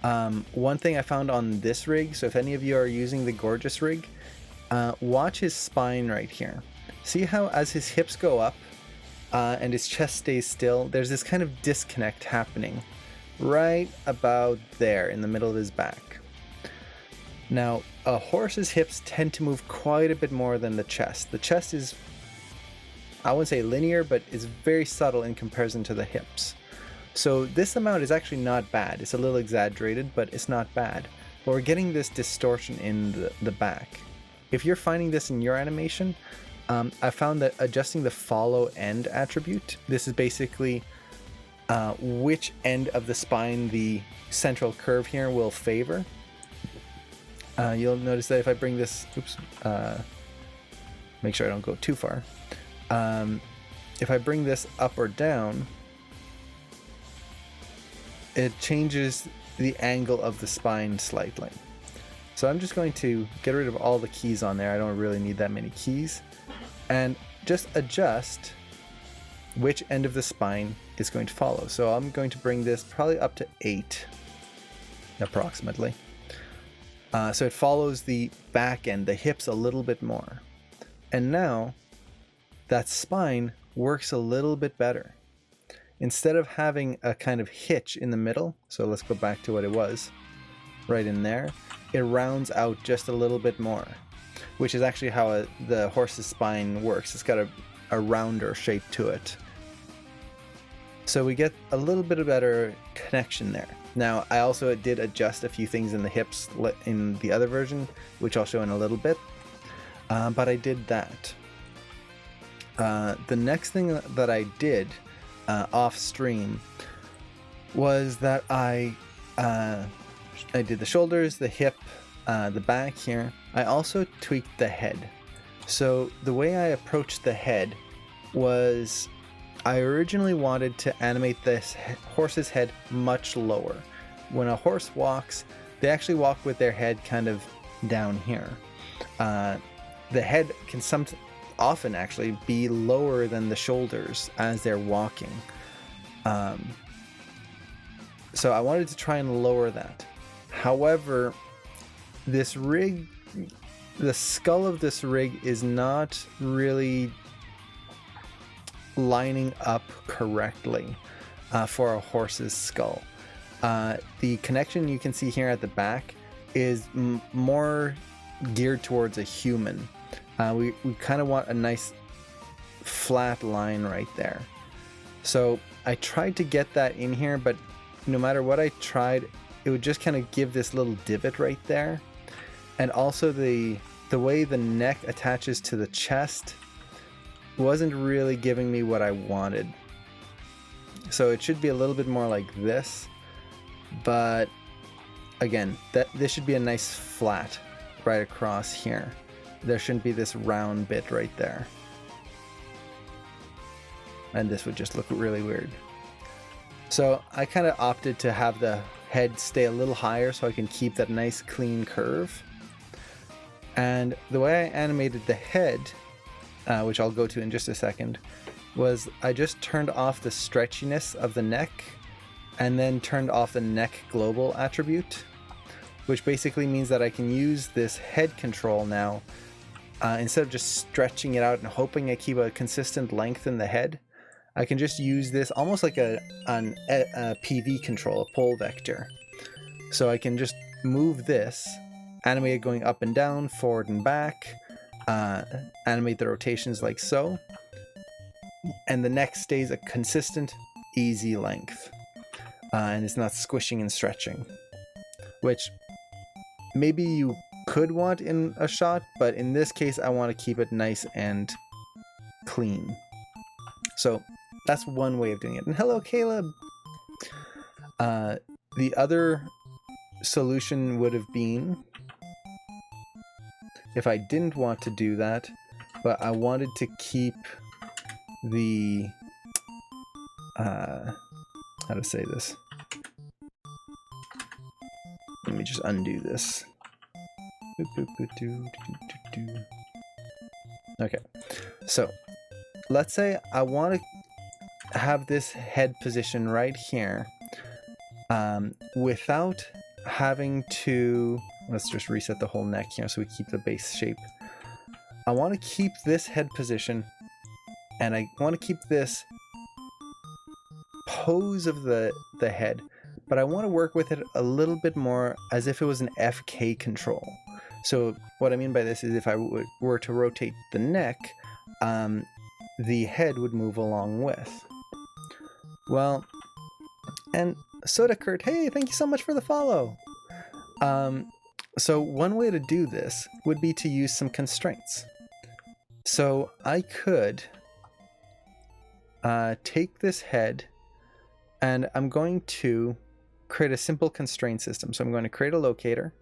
One thing I found on this rig, so if any of you are using the Gorgeous rig, watch his spine right here. See how as his hips go up and his chest stays still, there's this kind of disconnect happening right about there in the middle of his back. Now, a horse's hips tend to move quite a bit more than the chest. The chest is, I wouldn't say linear, but is very subtle in comparison to the hips. So this amount is actually not bad. It's a little exaggerated, but it's not bad. But we're getting this distortion in the back. If you're finding this in your animation, I found that adjusting the follow end attribute, this is basically which end of the spine the central curve here will favor. You'll notice that if I bring this, make sure I don't go too far. If I bring this up or down, it changes the angle of the spine slightly. So I'm just going to get rid of all the keys on there. I don't really need that many keys. And just adjust which end of the spine is going to follow. So I'm going to bring this probably up to 8, approximately. So it follows the back end, the hips a little bit more. And now that spine works a little bit better. Instead of having a kind of hitch in the middle, so let's go back to what it was, right in there, it rounds out just a little bit more, which is actually how the horse's spine works. It's got a rounder shape to it. So we get a little bit of better connection there. Now, I also did adjust a few things in the hips in the other version, which I'll show in a little bit, but I did that. The next thing that I did off stream was that I did the shoulders, the hip, the back here. I also tweaked the head. So the way I approached the head was I originally wanted to animate this horse's head much lower. When a horse walks, they actually walk with their head kind of down here. The head can often actually be lower than the shoulders as they're walking. So I wanted to try and lower that. However, this rig, the skull of this rig is not really lining up correctly for a horse's skull. The connection you can see here at the back is more geared towards a human. We kind of want a nice flat line right there. So I tried to get that in here, but no matter what I tried, it would just kind of give this little divot right there. And also the way the neck attaches to the chest wasn't really giving me what I wanted. So it should be a little bit more like this, but again, this should be a nice flat right across here. There shouldn't be this round bit right there. And this would just look really weird. So I kind of opted to have the head stay a little higher so I can keep that nice clean curve. And the way I animated the head, which I'll go to in just a second, was I just turned off the stretchiness of the neck and then turned off the neck global attribute, which basically means that I can use this head control now. Instead of just stretching it out and hoping I keep a consistent length in the head, I can just use this almost like a PV control, a pole vector. So I can just move this, animate it going up and down, forward and back, animate the rotations like so, and the neck stays a consistent, easy length. And it's not squishing and stretching, which maybe you could want in a shot, but in this case I want to keep it nice and clean. So that's one way of doing it. And hello, Caleb! The other solution would have been, if I didn't want to do that, but I wanted to keep the, how to say this? Let me just undo this. Okay, so let's say I want to have this head position right here without having to, let's just reset the whole neck here so we keep the base shape. I want to keep this head position, and I want to keep this pose of the head, but I want to work with it a little bit more as if it was an FK control. So what I mean by this is if I were to rotate the neck, the head would move along with. Well, and Soda Kurt, hey, thank you so much for the follow. So one way to do this would be to use some constraints. So I could take this head, and I'm going to create a simple constraint system. So I'm going to create a locator.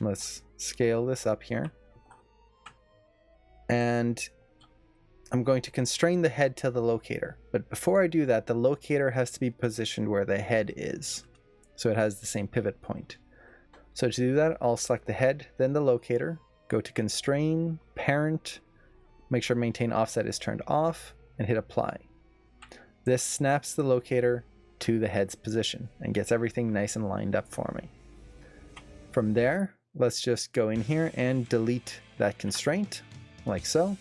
Let's scale this up here. And I'm going to constrain the head to the locator. But before I do that, the locator has to be positioned where the head is, so it has the same pivot point. So to do that, I'll select the head, then the locator, go to constrain, parent, make sure maintain offset is turned off, and hit apply. This snaps the locator to the head's position and gets everything nice and lined up for me. From there, let's just go in here and delete that constraint, like so,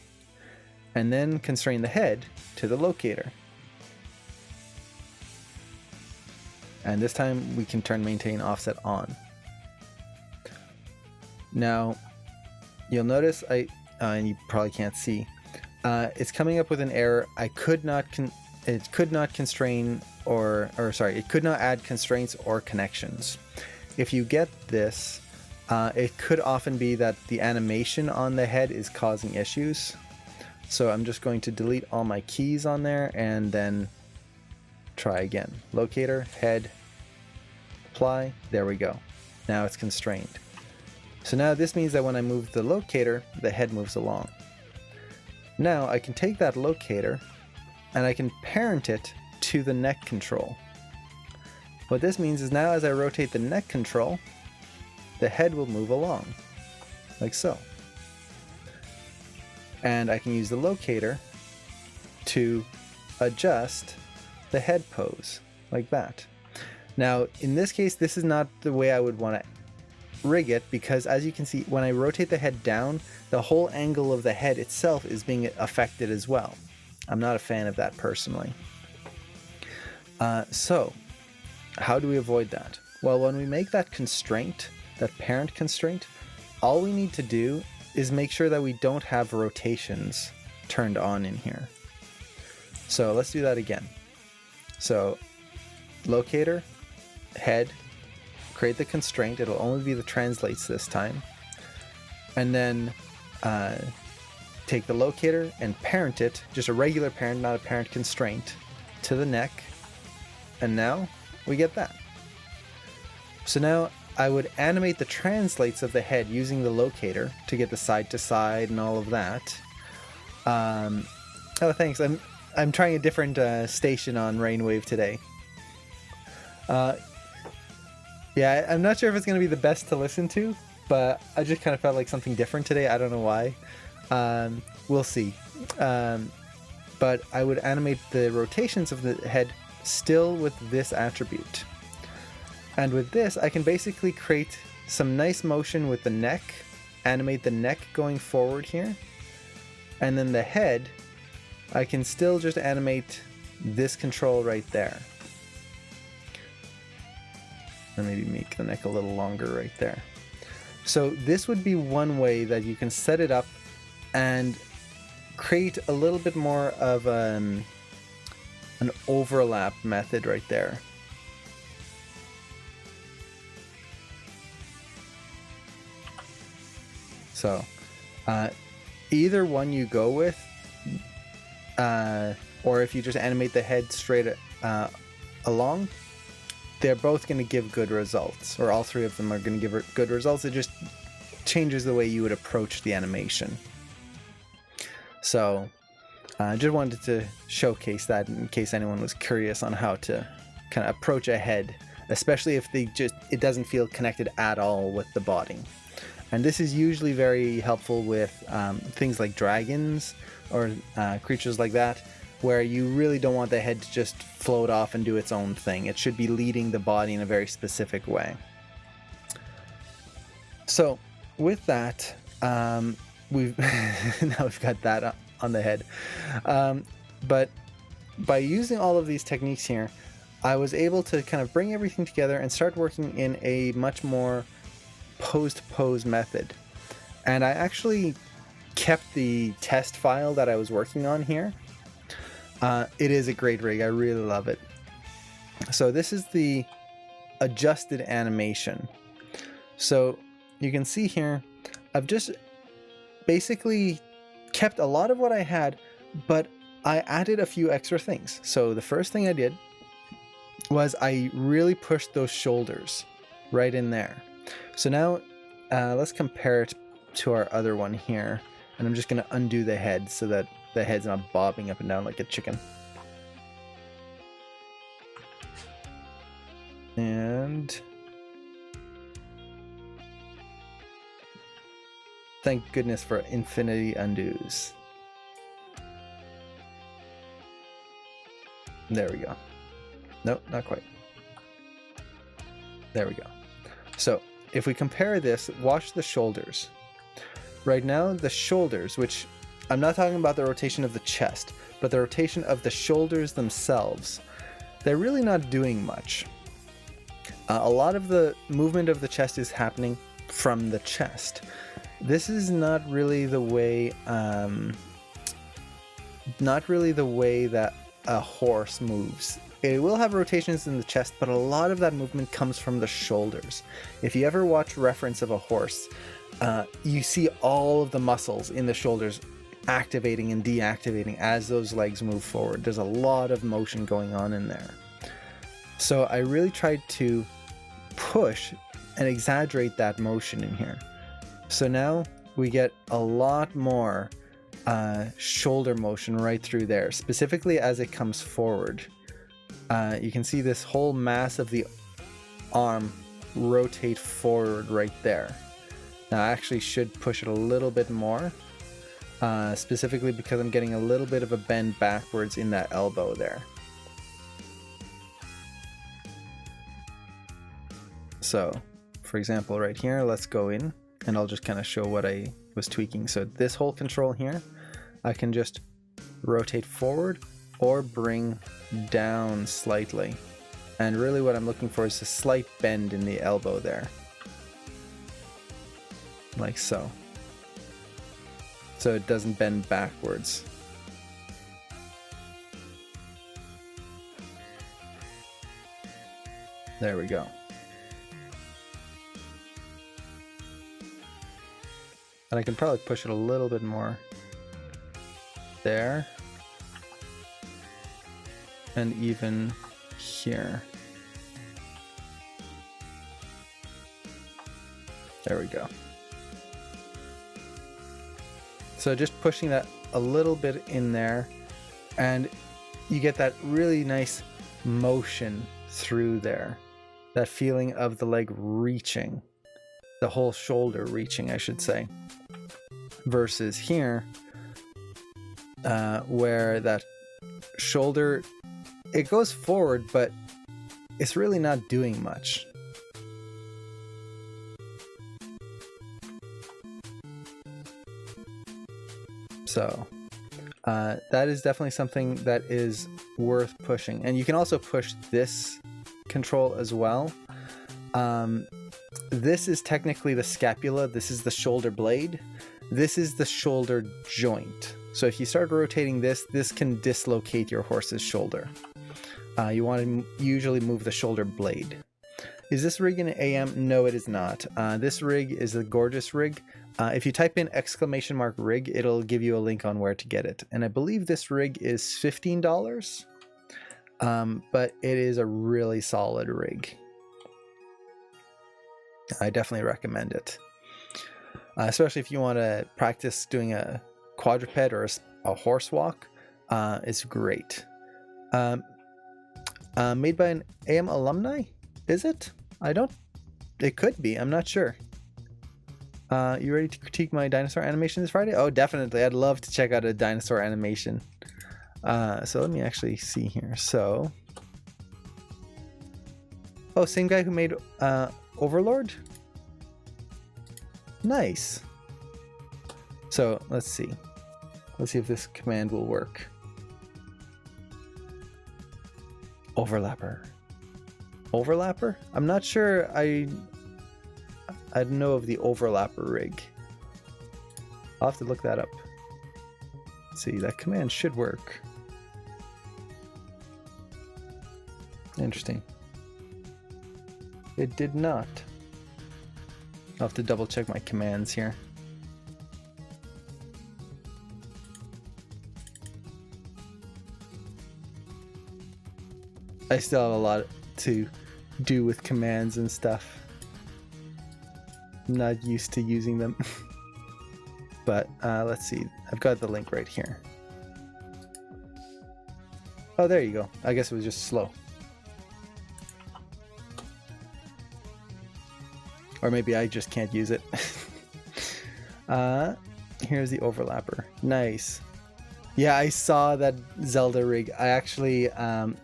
and then constrain the head to the locator. And this time we can turn maintain offset on. Now, you'll notice and you probably can't see, it's coming up with an error. It could not constrain it could not add constraints or connections. If you get this, it could often be that the animation on the head is causing issues. So I'm just going to delete all my keys on there and then try again. Locator, head, apply, there we go. Now it's constrained. So now this means that when I move the locator, the head moves along. Now I can take that locator and I can parent it to the neck control. What this means is now as I rotate the neck control, the head will move along, like so. And I can use the locator to adjust the head pose, like that. Now, in this case, this is not the way I would want to rig it, because as you can see, when I rotate the head down, the whole angle of the head itself is being affected as well. I'm not a fan of that personally. So, how do we avoid that? Well, when we make that constraint, that parent constraint, all we need to do is make sure that we don't have rotations turned on in here. So let's do that again. So locator, head, create the constraint. It'll only be the translates this time. And then take the locator and parent it, just a regular parent, not a parent constraint, to the neck. And now we get that. So now I would animate the translates of the head using the locator to get the side to side and all of that. Oh, thanks. I'm trying a different station on Rainwave today. Yeah, I'm not sure if it's going to be the best to listen to, but I just kind of felt like something different today. I don't know why. We'll see. But I would animate the rotations of the head still with this attribute. And with this, I can basically create some nice motion with the neck, animate the neck going forward here, and then the head, I can still just animate this control right there. And maybe make the neck a little longer right there. So this would be one way that you can set it up and create a little bit more of an overlap method right there. So either one you go with, or if you just animate the head straight along, they're both going to give good results, or all three of them are going to give good results. It just changes the way you would approach the animation. So I just wanted to showcase that in case anyone was curious on how to kind of approach a head, especially if it doesn't feel connected at all with the body. And this is usually very helpful with things like dragons or creatures like that, where you really don't want the head to just float off and do its own thing. It should be leading the body in a very specific way. So with that, we've now we've got that on the head. But by using all of these techniques here, I was able to kind of bring everything together and start working in a much more pose-to-pose method. And I actually kept the test file that I was working on here. It is a great rig. I really love it. So this is the adjusted animation. So you can see here, I've just basically kept a lot of what I had, but I added a few extra things. So the first thing I did was I really pushed those shoulders right in there. So now let's compare it to our other one here. And I'm just going to undo the head so that the head's not bobbing up and down like a chicken. And thank goodness for infinity undos. There we go. Nope, not quite. There we go. So if we compare this, watch the shoulders. Right now, the shoulders, which I'm not talking about the rotation of the chest, but the rotation of the shoulders themselves, they're really not doing much. A lot of the movement of the chest is happening from the chest. This is not really the way, that a horse moves. It will have rotations in the chest, but a lot of that movement comes from the shoulders. If you ever watch reference of a horse, you see all of the muscles in the shoulders activating and deactivating as those legs move forward. There's a lot of motion going on in there. So I really tried to push and exaggerate that motion in here. So now we get a lot more shoulder motion right through there, specifically as it comes forward. You can see this whole mass of the arm rotate forward right there. Now I actually should push it a little bit more, specifically because I'm getting a little bit of a bend backwards in that elbow there. So, for example, right here, let's go in and I'll just kind of show what I was tweaking. So this whole control here, I can just rotate forward or bring down slightly. And really what I'm looking for is a slight bend in the elbow there. Like so. So it doesn't bend backwards. There we go. And I can probably push it a little bit more there. And even here. There we go. So just pushing that a little bit in there, and you get that really nice motion through there. That feeling of the leg reaching, the whole shoulder reaching, I should say. Versus here, where that shoulder, it goes forward, but it's really not doing much. So that is definitely something that is worth pushing. And you can also push this control as well. This is technically the scapula. This is the shoulder blade. This is the shoulder joint. So if you start rotating this, this can dislocate your horse's shoulder. You want to usually move the shoulder blade. Is this rig in AM? No, it is not. This rig is a gorgeous rig. If you type in !rig, it'll give you a link on where to get it. And I believe this rig is $15, but it is a really solid rig. I definitely recommend it. Especially if you want to practice doing a quadruped or a horse walk. It's great. Made by an AM alumni? Is it? It could be. I'm not sure. You ready to critique my dinosaur animation this Friday? Oh, definitely. I'd love to check out a dinosaur animation. So let me actually see here. So, oh, same guy who made Overlord? Nice. So let's see. Let's see if this command will work. Overlapper. Overlapper? I'm not sure I know of the overlapper rig. I'll have to look that up. Let's see, that command should work. Interesting. It did not. I'll have to double check my commands here. I still have a lot to do with commands and stuff. I'm not used to using them. But let's see. I've got the link right here. Oh, there you go. I guess it was just slow. Or maybe I just can't use it. Here's the overlapper. Nice. Yeah, I saw that Zelda rig. I actually, I'm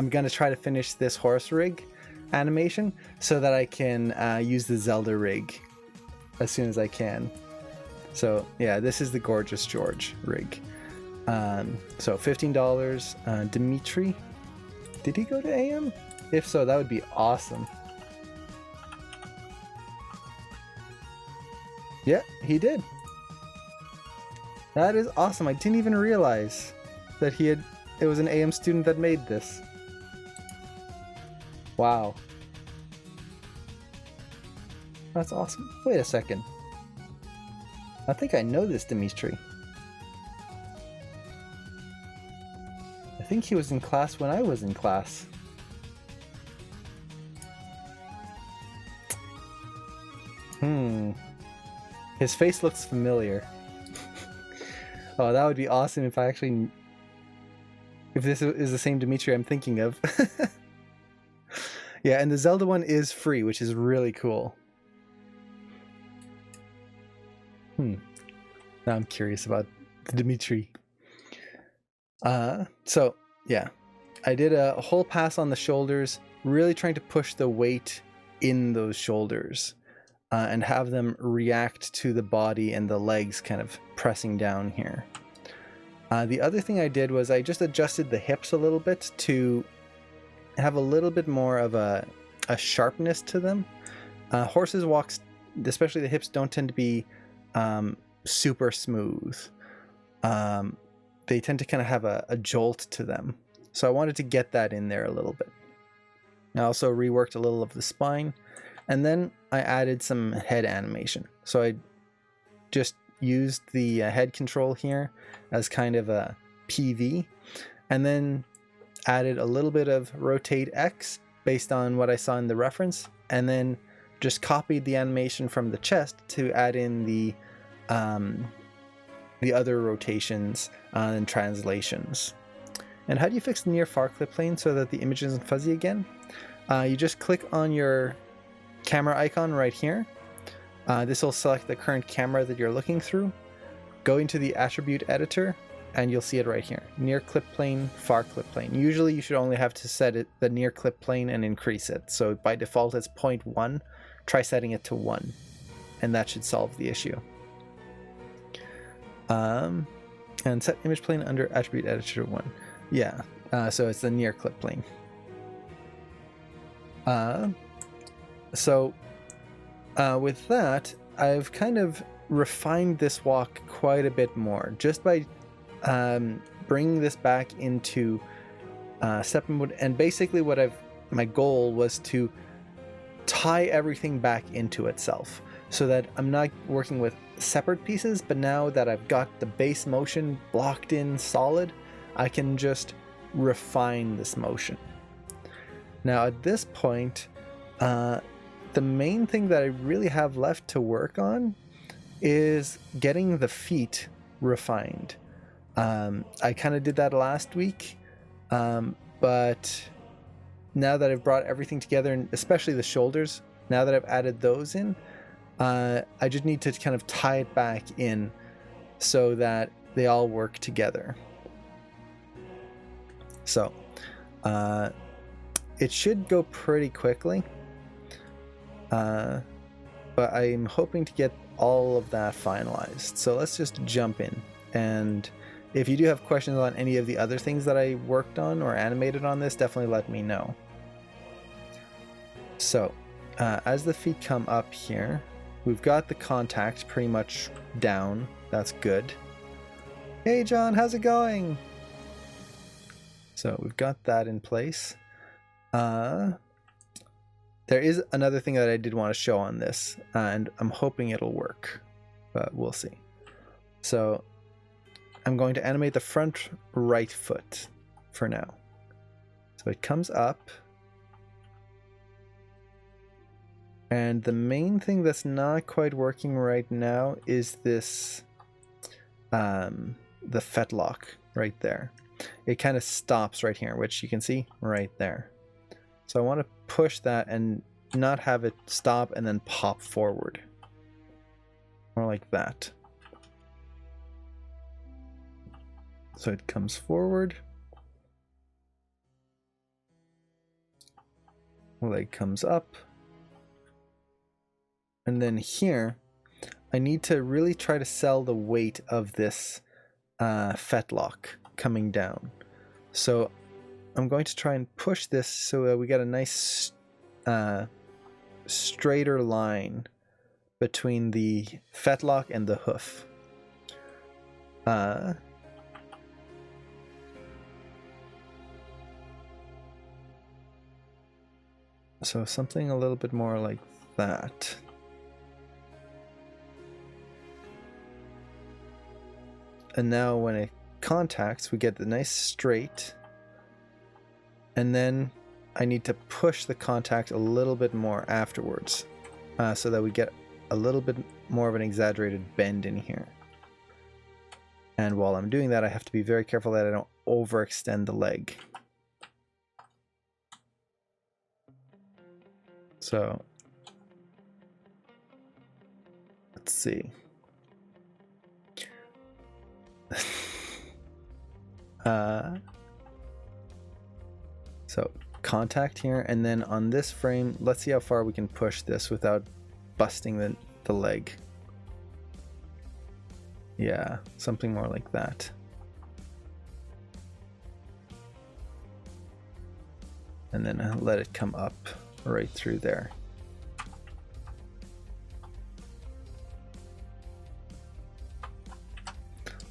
gonna try to finish this horse rig animation so that I can use the Zelda rig as soon as I can. So yeah, this is the Gorgeous George rig. So $15. Dimitri, did he go to AM? If so, that would be awesome. Yeah, he did. That is awesome. I didn't even realize that it was an AM student that made this. Wow. That's awesome. Wait a second. I think I know this Dimitri. I think he was in class when I was in class. His face looks familiar. Oh, that would be awesome if this is the same Dimitri I'm thinking of. Yeah, and the Zelda one is free, which is really cool. Now I'm curious about the Dimitri. So yeah, I did a whole pass on the shoulders, really trying to push the weight in those shoulders and have them react to the body and the legs kind of pressing down here. The other thing I did was I just adjusted the hips a little bit to have a little bit more of a sharpness to them. Horses' walks, especially the hips, don't tend to be super smooth. They tend to kind of have a jolt to them. So I wanted to get that in there a little bit. I also reworked a little of the spine, and then I added some head animation. So I just used the head control here as kind of a PV, and then added a little bit of rotate X based on what I saw in the reference, and then just copied the animation from the chest to add in the other rotations and translations. And how do you fix the near far clip plane so that the image isn't fuzzy again? You just click on your camera icon right here. This will select the current camera that you're looking through. Go into the attribute editor and you'll see it right here. Near clip plane, far clip plane. Usually you should only have to set it the near clip plane and increase it. So by default it's 0.1. Try setting it to 1 and that should solve the issue. And set image plane under attribute editor 1. Yeah, so it's the near clip plane. With that, I've kind of refined this walk quite a bit more just by bringing this back into step mode. And basically my goal was to tie everything back into itself so that I'm not working with separate pieces, but now that I've got the base motion blocked in solid, I can just refine this motion. Now at this point, the main thing that I really have left to work on is getting the feet refined. I kind of did that last week, but now that I've brought everything together, and especially the shoulders, now that I've added those in, I just need to kind of tie it back in so that they all work together. So it should go pretty quickly, but I'm hoping to get all of that finalized. So let's just jump in. And if you do have questions on any of the other things that I worked on or animated on this, definitely let me know. So as the feet come up here, we've got the contact pretty much down. That's good. Hey John, how's it going? So we've got that in place. There is another thing that I did want to show on this, and I'm hoping it'll work, but we'll see. So I'm going to animate the front right foot for now. So it comes up. And the main thing that's not quite working right now is this, the fetlock right there. It kind of stops right here, which you can see right there. So I want to push that and not have it stop and then pop forward. More like that. So it comes forward. Leg comes up. And then here, I need to really try to sell the weight of this fetlock coming down. So I'm going to try and push this so that we get a nice straighter line between the fetlock and the hoof. So something a little bit more like that. And now when it contacts, we get the nice straight. And then I need to push the contact a little bit more afterwards, so that we get a little bit more of an exaggerated bend in here. And while I'm doing that, I have to be very careful that I don't overextend the leg. So let's see. So contact here, and then on this frame, let's see how far we can push this without busting the leg. Yeah, something more like that. And then let it come up right through there.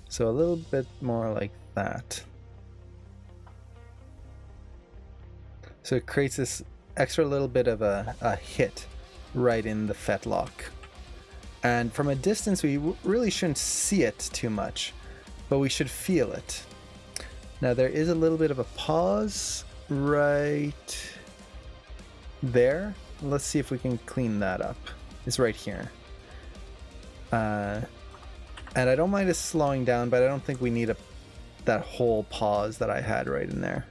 So a little bit more like that. So it creates this extra little bit of a hit right in the fetlock. And from a distance, we really shouldn't see it too much, but we should feel it. Now there is a little bit of a pause right there. Let's see if we can clean that up. It's right here. And I don't mind us slowing down, but I don't think we need that whole pause that I had right in there.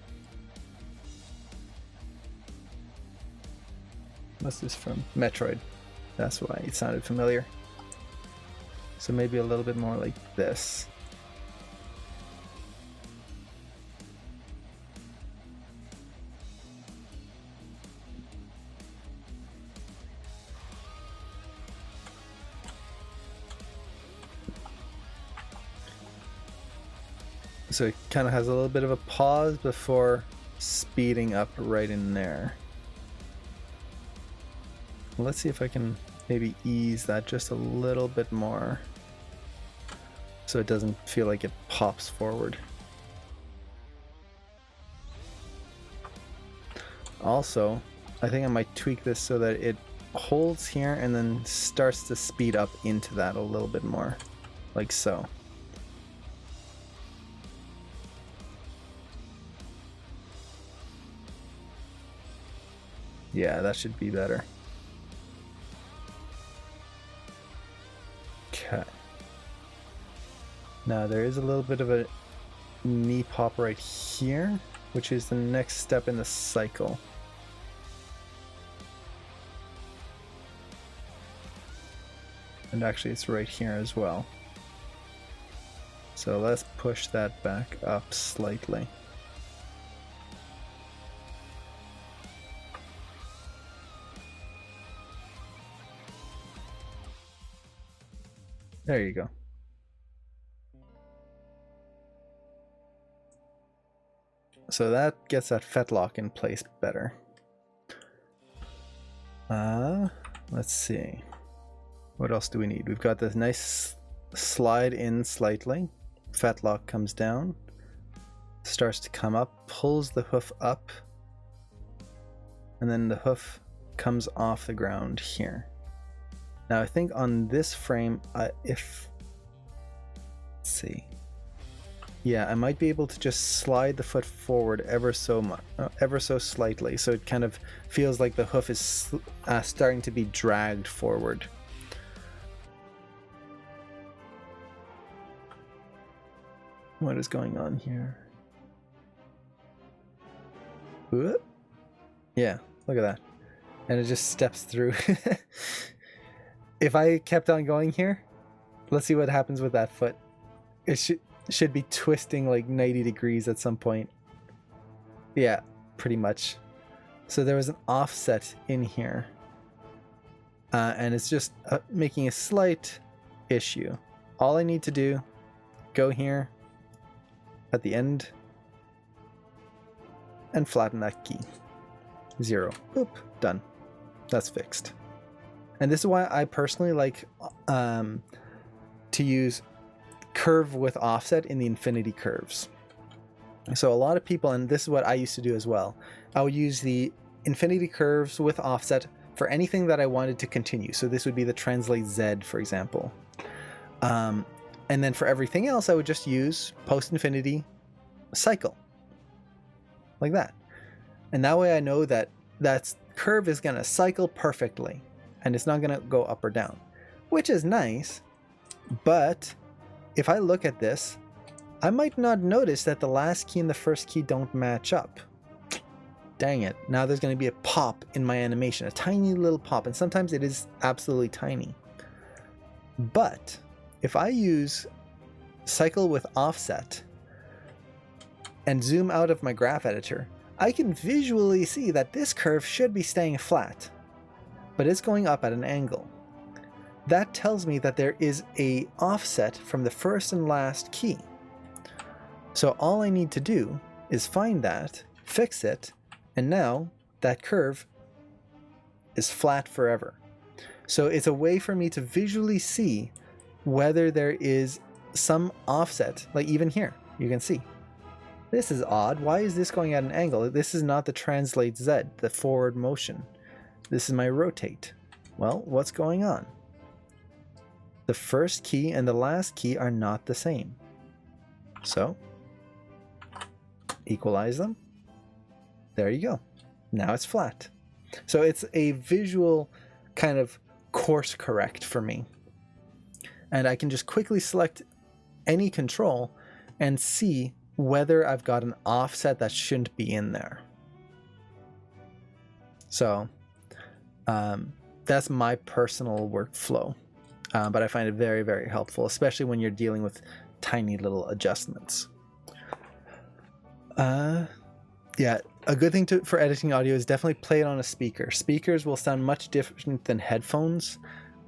What's this from? Metroid. That's why it sounded familiar. So maybe a little bit more like this. So it kind of has a little bit of a pause before speeding up right in there. Let's see if I can maybe ease that just a little bit more so it doesn't feel like it pops forward. Also, I think I might tweak this so that it holds here and then starts to speed up into that a little bit more, like so. Yeah, that should be better. Okay. Now there is a little bit of a knee pop right here, which is the next step in the cycle. And actually it's right here as well. So let's push that back up slightly. There you go. So that gets that fetlock in place better. Let's see. What else do we need? We've got this nice slide in slightly. Fetlock comes down, starts to come up, pulls the hoof up, and then the hoof comes off the ground here. Now I think on this frame, let's see. Yeah, I might be able to just slide the foot forward ever so slightly, so it kind of feels like the hoof is starting to be dragged forward. What is going on here? Whoop. Yeah, look at that. And it just steps through. If I kept on going here, let's see what happens with that foot. It should be twisting like 90 degrees at some point. Yeah, pretty much. So there was an offset in here. And it's just making a slight issue. All I need to do, go here at the end and flatten that key. 0. Boop. Done. That's fixed. And this is why I personally like to use curve with offset in the infinity curves. So a lot of people, and this is what I used to do as well, I would use the infinity curves with offset for anything that I wanted to continue. So this would be the translate Z, for example. And then for everything else, I would just use post-infinity cycle. Like that. And that way I know that that curve is going to cycle perfectly. And it's not going to go up or down. Which is nice. But if I look at this, I might not notice that the last key and the first key don't match up. Dang it. Now there's going to be a pop in my animation. A tiny little pop. And sometimes it is absolutely tiny. But if I use cycle with offset and zoom out of my graph editor, I can visually see that this curve should be staying flat, but it's going up at an angle. That tells me that there is a offset from the first and last key. So all I need to do is find that, fix it, and now that curve is flat forever. So it's a way for me to visually see whether there is some offset, like even here, you can see. This is odd. Why is this going at an angle? This is not the translate Z, the forward motion. This is my rotate. Well, what's going on? The first key and the last key are not the same. So, equalize them. There you go. Now it's flat. So it's a visual kind of course correct for me. And I can just quickly select any control and see whether I've got an offset that shouldn't be in there. So that's my personal workflow. But I find it very, very helpful, especially when you're dealing with tiny little adjustments. Yeah, a good thing for editing audio is definitely play it on a speaker. Speakers will sound much different than headphones,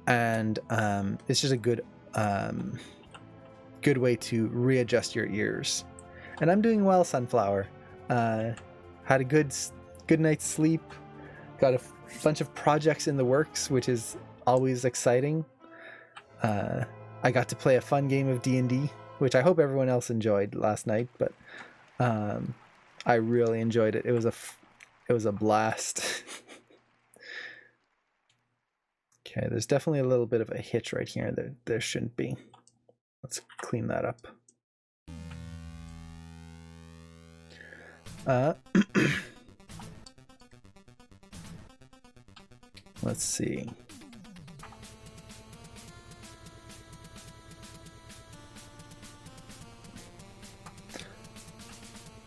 and it's just a good way to readjust your ears. And I'm doing well, Sunflower. Had a good night's sleep. Got a bunch of projects in the works, which is always exciting. I got to play a fun game of D&D, which I hope everyone else enjoyed last night, but I really enjoyed it. It was a blast. Okay, there's definitely a little bit of a hitch right here that there shouldn't be. Let's clean that up. Let's see.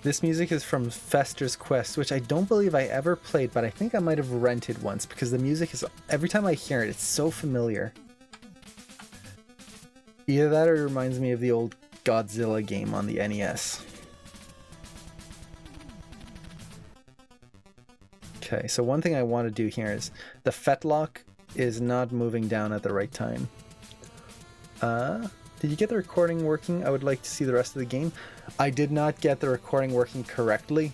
This music is from Fester's Quest, which I don't believe I ever played, but I think I might have rented once because the music is, every time I hear it, it's so familiar. Either that or it reminds me of the old Godzilla game on the NES. Okay, so one thing I want to do here is the fetlock is not moving down at the right time. Did you get the recording working? I would like to see the rest of the game. I did not get the recording working correctly.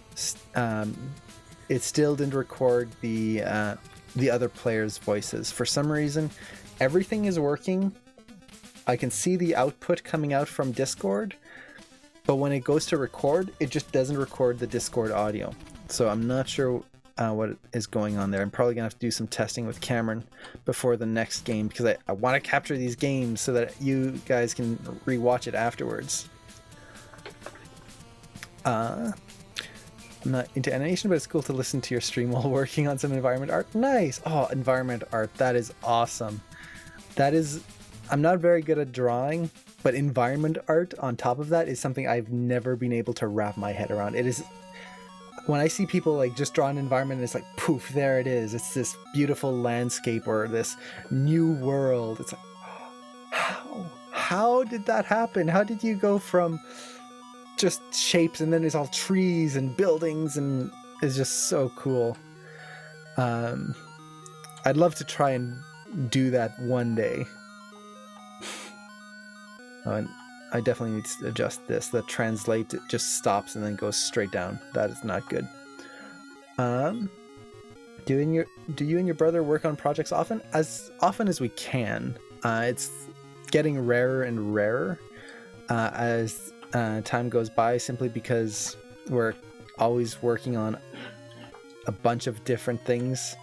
It still didn't record the other players' voices. For some reason, everything is working. I can see the output coming out from Discord, but when it goes to record, it just doesn't record the Discord audio. So I'm not sure what is going on there. I'm probably gonna have to do some testing with Cameron before the next game, because I want to capture these games so that you guys can rewatch it afterwards. I'm not into animation, but it's cool to listen to your stream while working on some environment art. Nice! Oh, environment art. That is awesome. That is... I'm not very good at drawing, but environment art on top of that is something I've never been able to wrap my head around. It is... When I see people like just draw an environment and it's like, poof, there it is. It's this beautiful landscape or this new world. It's like, how did that happen? How did you go from just shapes and then it's all trees and buildings, and it's just so cool. I'd love to try and do that one day. Oh, and I definitely need to adjust this. The translate, it just stops and then goes straight down. That is not good. Do you and your brother work on projects often? As often as we can. It's getting rarer and rarer as time goes by, simply because we're always working on a bunch of different things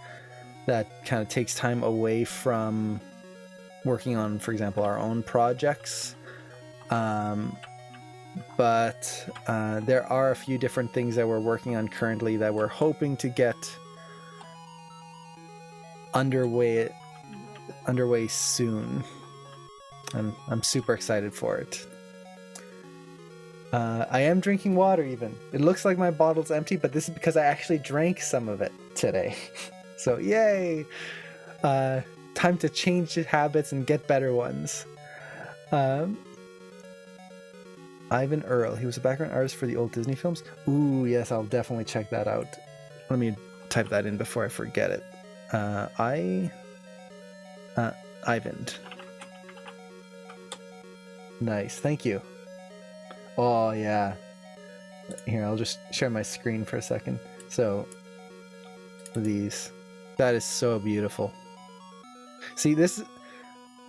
that kind of takes time away from working on, for example, our own projects. But there are a few different things that we're working on currently that we're hoping to get underway soon, and I'm super excited for it. I am drinking water even. It looks like my bottle's empty, but this is because I actually drank some of it today. So yay! Time to change habits and get better ones. Ivan Earl, he was a background artist for the old Disney films. Ooh, yes, I'll definitely check that out. Let me type that in before I forget it. Ivan. Nice, thank you. Oh, yeah. Here, I'll just share my screen for a second. So, these. That is so beautiful. See, this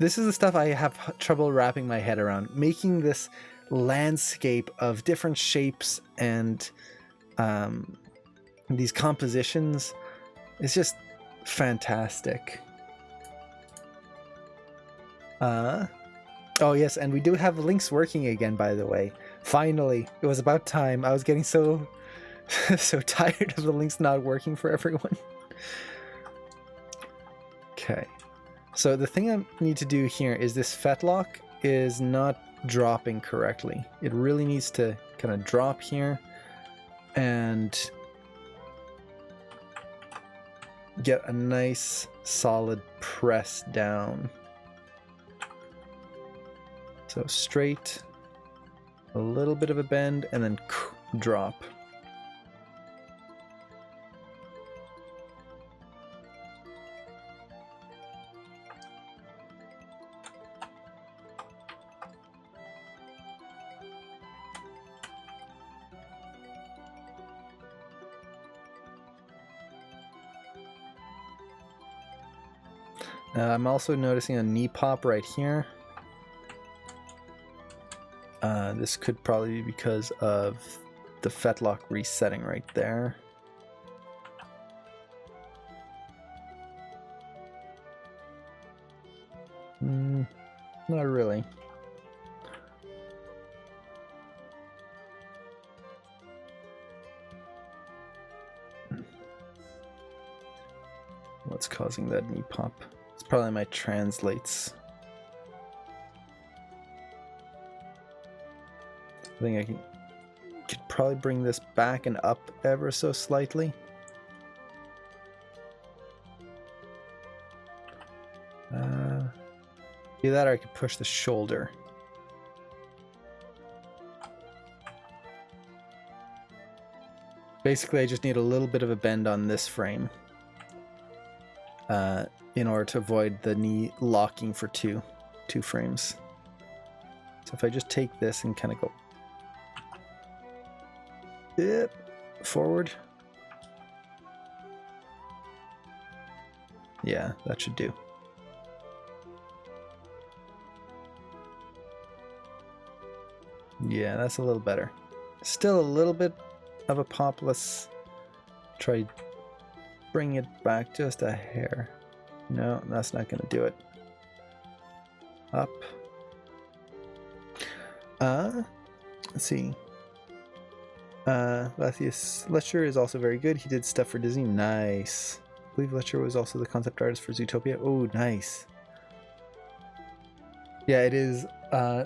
is the stuff I have trouble wrapping my head around. Making this landscape of different shapes and these compositions is just fantastic. Oh yes, and we do have links working again, by the way. Finally, it was about time. I was getting so tired of the links not working for everyone. Okay, so the thing I need to do here is this fetlock is not dropping correctly. It really needs to kind of drop here and get a nice solid press down. So straight, a little bit of a bend, and then drop. I'm also noticing a knee pop right here. This could probably be because of the fetlock resetting right there. Not really. What's causing that knee pop? It's probably my translates. I think I could probably bring this back and up ever so slightly. Either that or I could push the shoulder. Basically, I just need a little bit of a bend on this frame in order to avoid the knee locking for two frames. So if I just take this and kind of go forward. Yeah, that should do. Yeah, that's a little better. Still a little bit of a pop. Let's try bring it back just a hair. No, that's not going to do it. Up. Let's see. Lathius Letcher is also very good. He did stuff for Disney. Nice. I believe Letcher was also the concept artist for Zootopia. Oh, nice. Yeah, it is.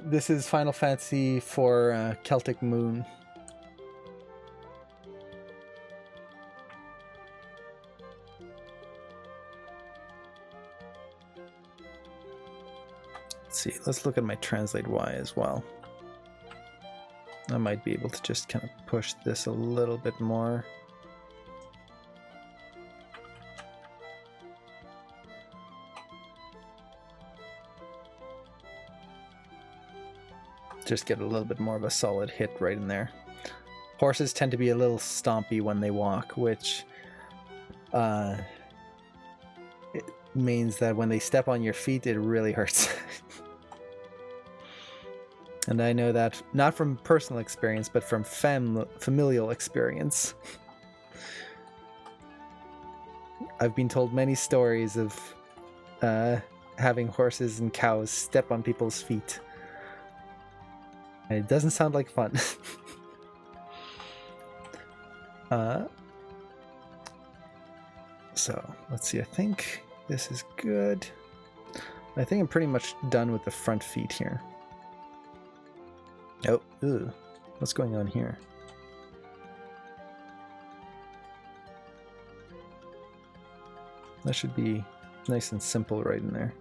This is Final Fantasy for Celtic Moon. Let's see. Let's look at my Translate Y as well. I might be able to just kind of push this a little bit more. Just get a little bit more of a solid hit right in there. Horses tend to be a little stompy when they walk, which it means that when they step on your feet, it really hurts. And I know that not from personal experience, but from familial experience. I've been told many stories of having horses and cows step on people's feet. It doesn't sound like fun. So let's see. I think this is good. I think I'm pretty much done with the front feet here. Oh, ew. What's going on here? That should be nice and simple right in there.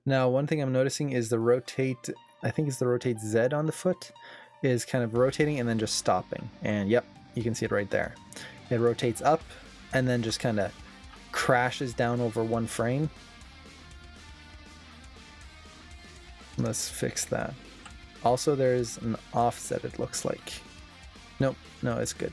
Now, one thing I'm noticing is the rotate, I think it's the rotate Z on the foot, is kind of rotating and then just stopping. And yep, you can see it right there. It rotates up and then just kind of crashes down over one frame. Let's fix that. Also, there's an offset, it looks like. Nope, no, it's good.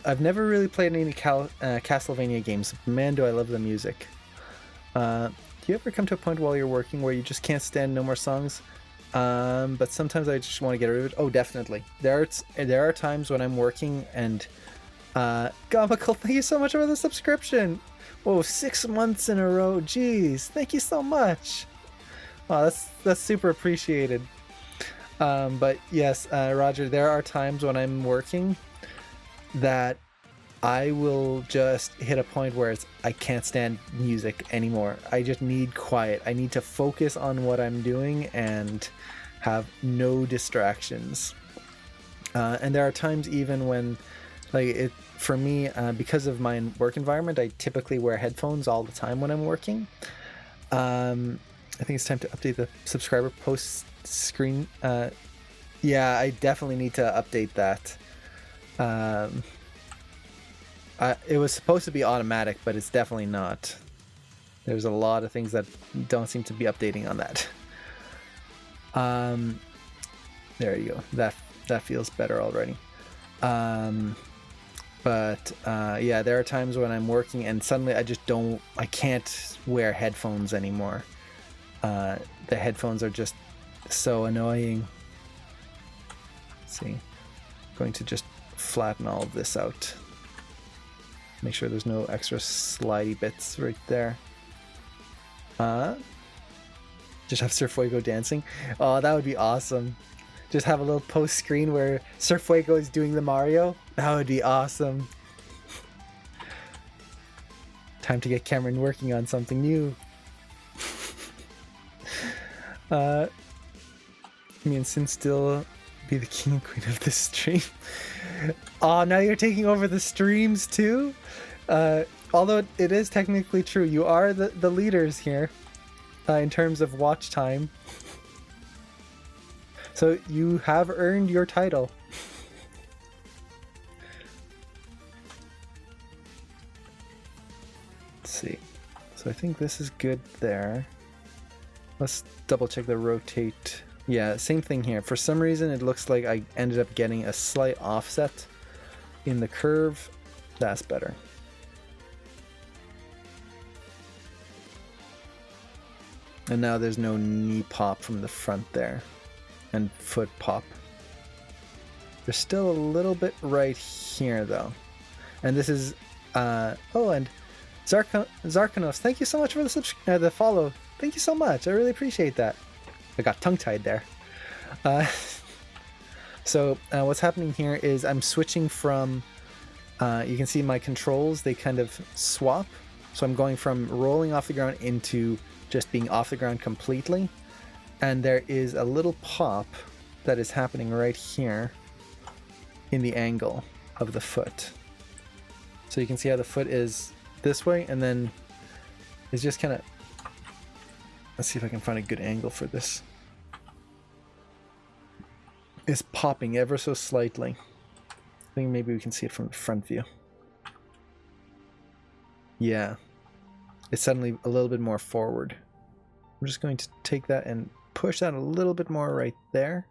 I've never really played any Castlevania games. Man, do I love the music. Do you ever come to a point while you're working where you just can't stand no more songs? But sometimes I just want to get rid of it. Oh, definitely. There are times when I'm working and... Gomical, thank you so much for the subscription! Whoa, 6 months in a row. Jeez, thank you so much! Wow, that's super appreciated. But yes, Roger, there are times when I'm working that I will just hit a point where I can't stand music anymore. I just need quiet. I need to focus on what I'm doing and have no distractions. And there are times even when, like, for me, because of my work environment, I typically wear headphones all the time when I'm working. I think it's time to update the subscriber post screen. Yeah, I definitely need to update that. It was supposed to be automatic, but it's definitely not. There's a lot of things that don't seem to be updating on that. There you go. That feels better already. But yeah, there are times when I'm working and suddenly I can't wear headphones anymore. The headphones are just so annoying. Let's see. I'm going to just flatten all of this out. Make sure there's no extra slidey bits right there. Just have Sir Fuego dancing. Oh, that would be awesome. Just have a little post screen where Sir Fuego is doing the Mario. That would be awesome. Time to get Cameron working on something new. Me and Sin still be the king and queen of this stream. Oh, now you're taking over the streams too? Although it is technically true, you are the leaders here in terms of watch time. So you have earned your title. Let's see. So I think this is good there. Let's double check the rotate. Yeah, same thing here. For some reason, it looks like I ended up getting a slight offset in the curve. That's better. And now there's no knee pop from the front there. And foot pop. There's still a little bit right here, though. And this is... oh, and Zarkanos, thank you so much for the follow. Thank you so much. I really appreciate that. I got tongue-tied there. So what's happening here is I'm switching from... you can see my controls, they kind of swap. So I'm going from rolling off the ground into just being off the ground completely. And there is a little pop that is happening right here in the angle of the foot. So you can see how the foot is this way, and then it's just kind of... Let's see if I can find a good angle for this. It's popping ever so slightly. I think maybe we can see it from the front view. Yeah. It's suddenly a little bit more forward. I'm just going to take that and push that a little bit more right there.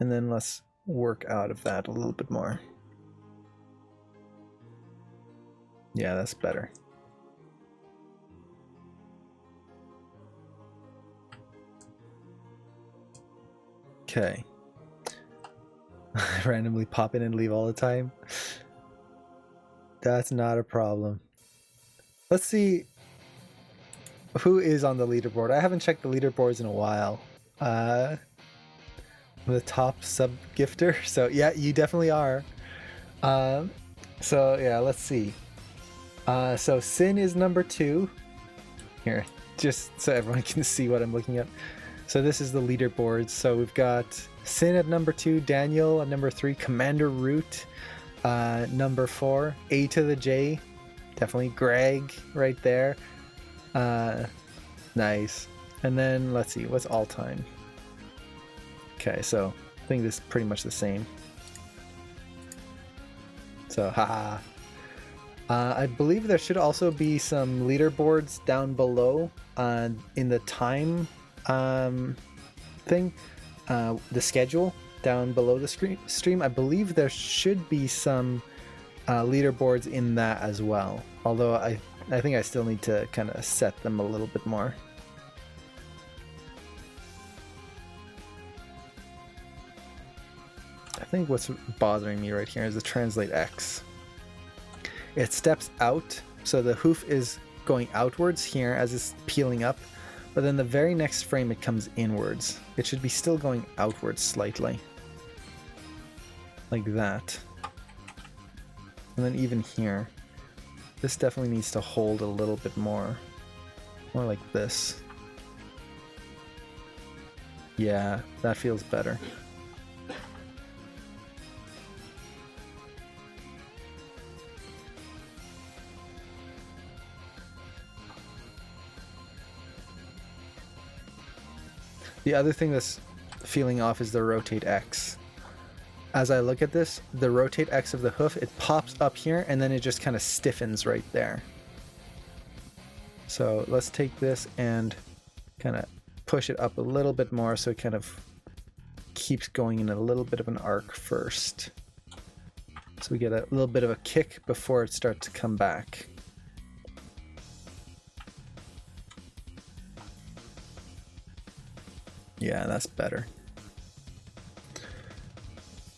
And then let's work out of that a little bit more. Yeah, that's better. Okay. Randomly pop in and leave all the time. That's not a problem. Let's see who is on the leaderboard. I haven't checked the leaderboards in a while. I'm the top sub gifter, so yeah, you definitely are. So yeah, let's see. So Sin is number 2. Here, just so everyone can see what I'm looking at. So this is the leaderboard. So we've got Sin at number 2, Daniel at number 3, Commander Root number 4, A to the J, definitely Greg right there. Nice. And then let's see, what's all time? Okay, so I think this is pretty much the same. So haha. I believe there should also be some leaderboards down below in the time thing, the schedule down below the stream. I believe there should be some leaderboards in that as well, although I think I still need to kind of set them a little bit more. I think what's bothering me right here is the translate X. It steps out, so the hoof is going outwards here as it's peeling up, but then the very next frame it comes inwards. It should be still going outwards slightly. Like that. And then even here. This definitely needs to hold a little bit more. More like this. Yeah, that feels better. The other thing that's feeling off is the rotate X. As I look at this, the rotate X of the hoof, it pops up here and then it just kind of stiffens right there. So let's take this and kind of push it up a little bit more so it kind of keeps going in a little bit of an arc first. So we get a little bit of a kick before it starts to come back. Yeah, that's better.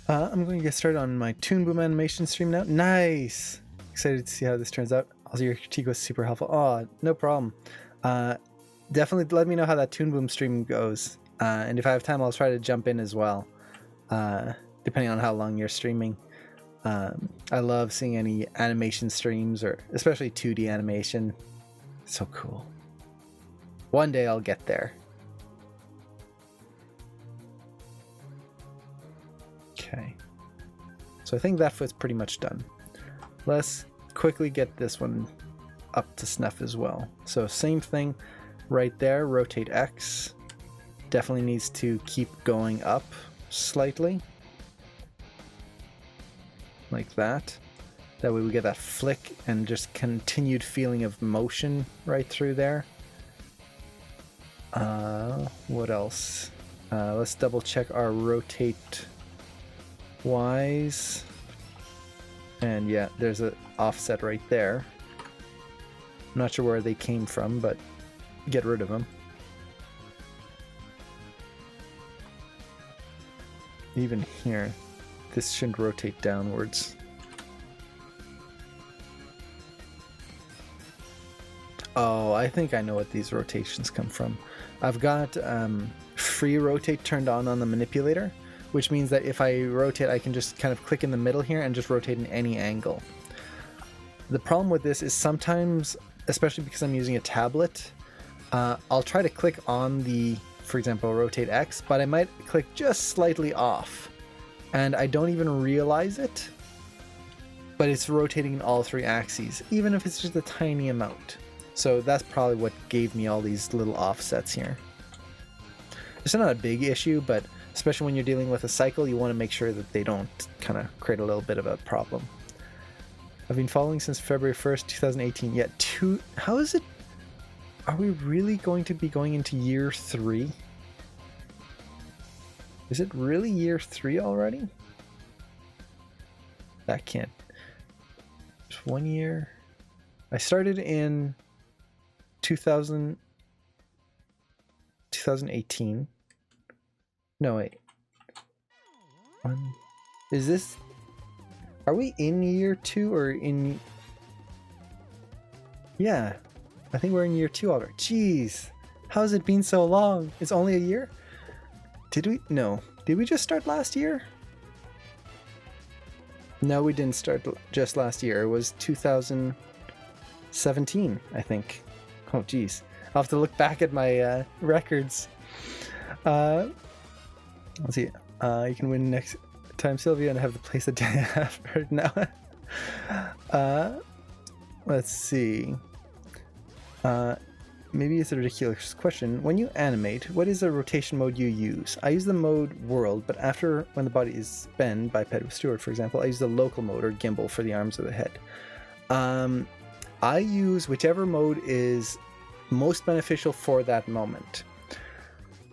I'm going to get started on my Toon Boom animation stream now. Nice! Excited to see how this turns out. Also, your critique was super helpful. Oh, no problem. Definitely let me know how that Toon Boom stream goes. And if I have time, I'll try to jump in as well. Depending on how long you're streaming. I love seeing any animation streams, or especially 2D animation. It's so cool. One day I'll get there. Okay. So I think that foot's pretty much done. Let's quickly get this one up to snuff as well. So same thing right there, rotate X. Definitely needs to keep going up slightly. Like that. That way we get that flick and just continued feeling of motion right through there. What else? Let's double check our rotate Y's. And yeah, there's an offset right there. I'm not sure where they came from, but get rid of them. Even here, this shouldn't rotate downwards. Oh, I think I know what these rotations come from. I've got free rotate turned on the manipulator, which means that if I rotate, I can just kind of click in the middle here and just rotate in any angle. The problem with this is sometimes, especially because I'm using a tablet, I'll try to click on the, for example, rotate X, but I might click just slightly off and I don't even realize it, but it's rotating in all three axes, even if it's just a tiny amount. So that's probably what gave me all these little offsets here. It's not a big issue, but especially when you're dealing with a cycle, you want to make sure that they don't kind of create a little bit of a problem. I've been following since February 1st, 2018. Yeah, how is it? Are we really going to be going into year 3? Is it really year 3 already? That can't. Just 1 year. I started in 2018. No, wait. Is this... Are we in year 2 or in... Yeah. I think we're in year 2 already. Jeez. How has it been so long? It's only a year? Did we? No. Did we just start last year? No, we didn't start just last year. It was 2017, I think. Oh, geez. I'll have to look back at my records. Let's see. You can win next time, Sylvia, and have the place a day after now. Let's see. Maybe it's a ridiculous question. When you animate, what is the rotation mode you use? I use the mode world, but after when the body is bent, biped with Stewart, for example, I use the local mode or gimbal for the arms or the head. I use whichever mode is most beneficial for that moment.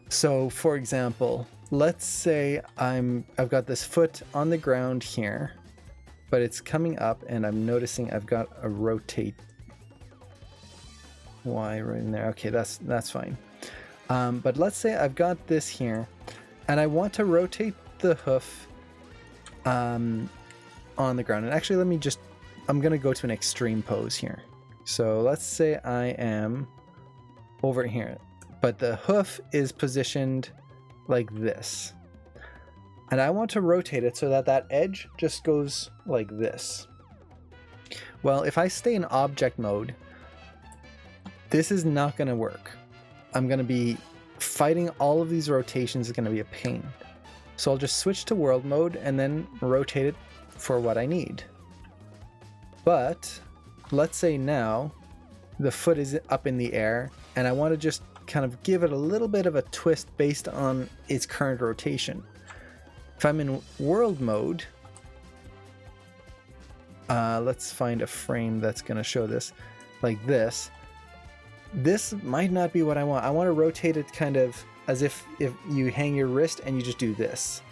So, for example, let's say I've got this foot on the ground here, but it's coming up, and I'm noticing I've got a rotate Y right in there. Okay, that's fine. But let's say I've got this here, and I want to rotate the hoof on the ground. And actually, I'm gonna go to an extreme pose here. So let's say I am over here, but the hoof is positioned like this. And I want to rotate it so that that edge just goes like this. Well, if I stay in object mode, this is not going to work. I'm going to be fighting all of these rotations. It's going to be a pain. So I'll just switch to world mode and then rotate it for what I need. But let's say now the foot is up in the air and I want to just kind of give it a little bit of a twist based on its current rotation. If I'm in world mode, let's find a frame that's going to show this like this. This might not be what I want. I want to rotate it kind of as if you hang your wrist and you just do this.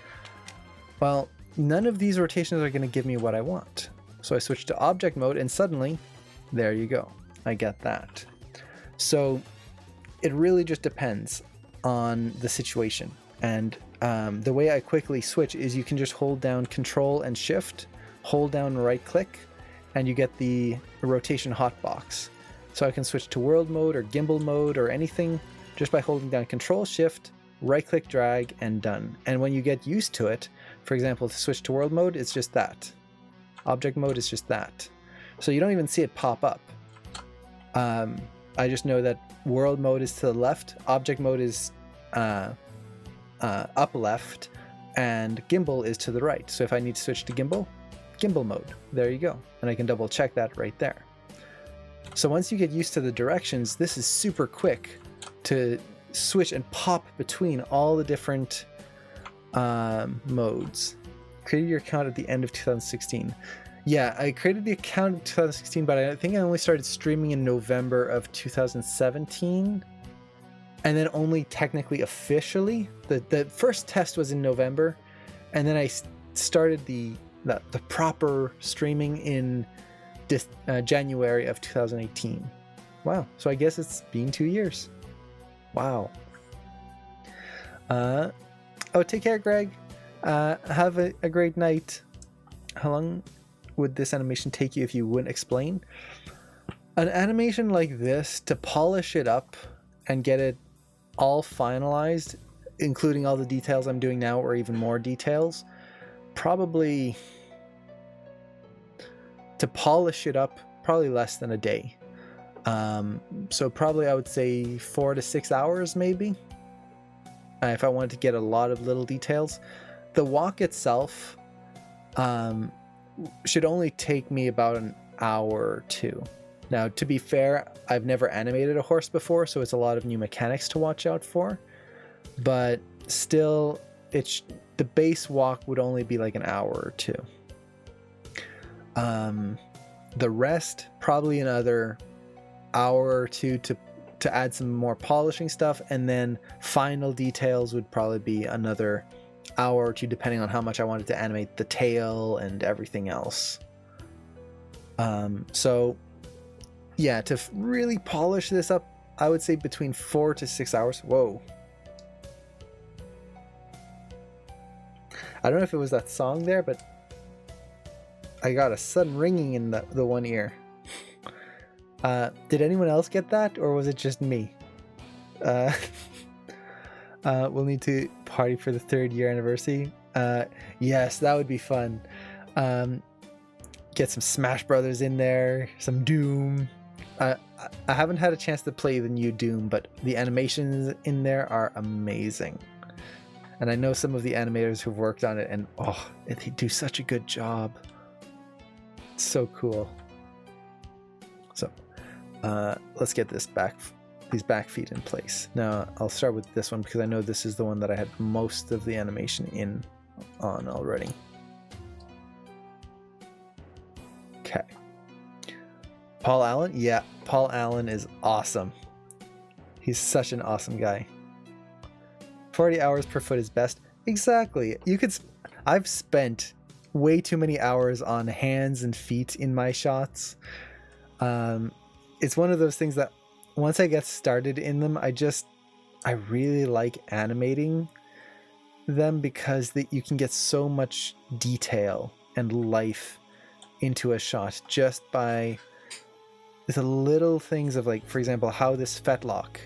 Well, none of these rotations are going to give me what I want. So I switch to object mode and suddenly, there you go. I get that. So it really just depends on the situation. And the way I quickly switch is you can just hold down Control and Shift, hold down right click, and you get the rotation hotbox. So I can switch to world mode or gimbal mode or anything just by holding down Control Shift, right click, drag, and done. And when you get used to it, for example, to switch to world mode, it's just that. Object mode is just that. So you don't even see it pop up. I just know that world mode is to the left, object mode is up left, and gimbal is to the right. So if I need to switch to gimbal mode, there you go. And I can double check that right there. So once you get used to the directions, this is super quick to switch and pop between all the different modes. Created your account at the end of 2016. Yeah, I created the account in 2016, but I think I only started streaming in November of 2017. And then only technically officially, the first test was in November, and then I started the proper streaming in January of 2018. Wow, so I guess it's been 2 years. Wow. Oh, take care, Greg. Have a great night. How long would this animation take you if you wouldn't explain? An animation like this, to polish it up and get it all finalized, including all the details I'm doing now or even more details, probably, to polish it up, probably less than a day. So probably I would say 4 to 6 hours maybe, if I wanted to get a lot of little details. The walk itself should only take me about an hour or two. Now, to be fair, I've never animated a horse before, so it's a lot of new mechanics to watch out for. But still, the base walk would only be like an hour or two. The rest, probably another hour or two to add some more polishing stuff, and then final details would probably be another hour or two, depending on how much I wanted to animate the tail and everything else. So yeah, to really polish this up, I would say between 4 to 6 hours. Whoa. I don't know if it was that song there, but I got a sudden ringing in the one ear. Did anyone else get that, or was it just me? We'll need to party for the 3rd year anniversary. Yes, that would be fun. Get some Smash Brothers in there, some Doom. I haven't had a chance to play the new Doom, but the animations in there are amazing. And I know some of the animators who've worked on it, and oh, they do such a good job. It's so cool. So, let's get these back feet in place. Now, I'll start with this one because I know this is the one that I had most of the animation on already. Okay. Paul Allen? Yeah, Paul Allen is awesome. He's such an awesome guy. 40 hours per foot is best. Exactly. I've spent way too many hours on hands and feet in my shots. It's one of those things that once I get started in them, I really like animating them because you can get so much detail and life into a shot just by the little things of, like, for example, how this fetlock,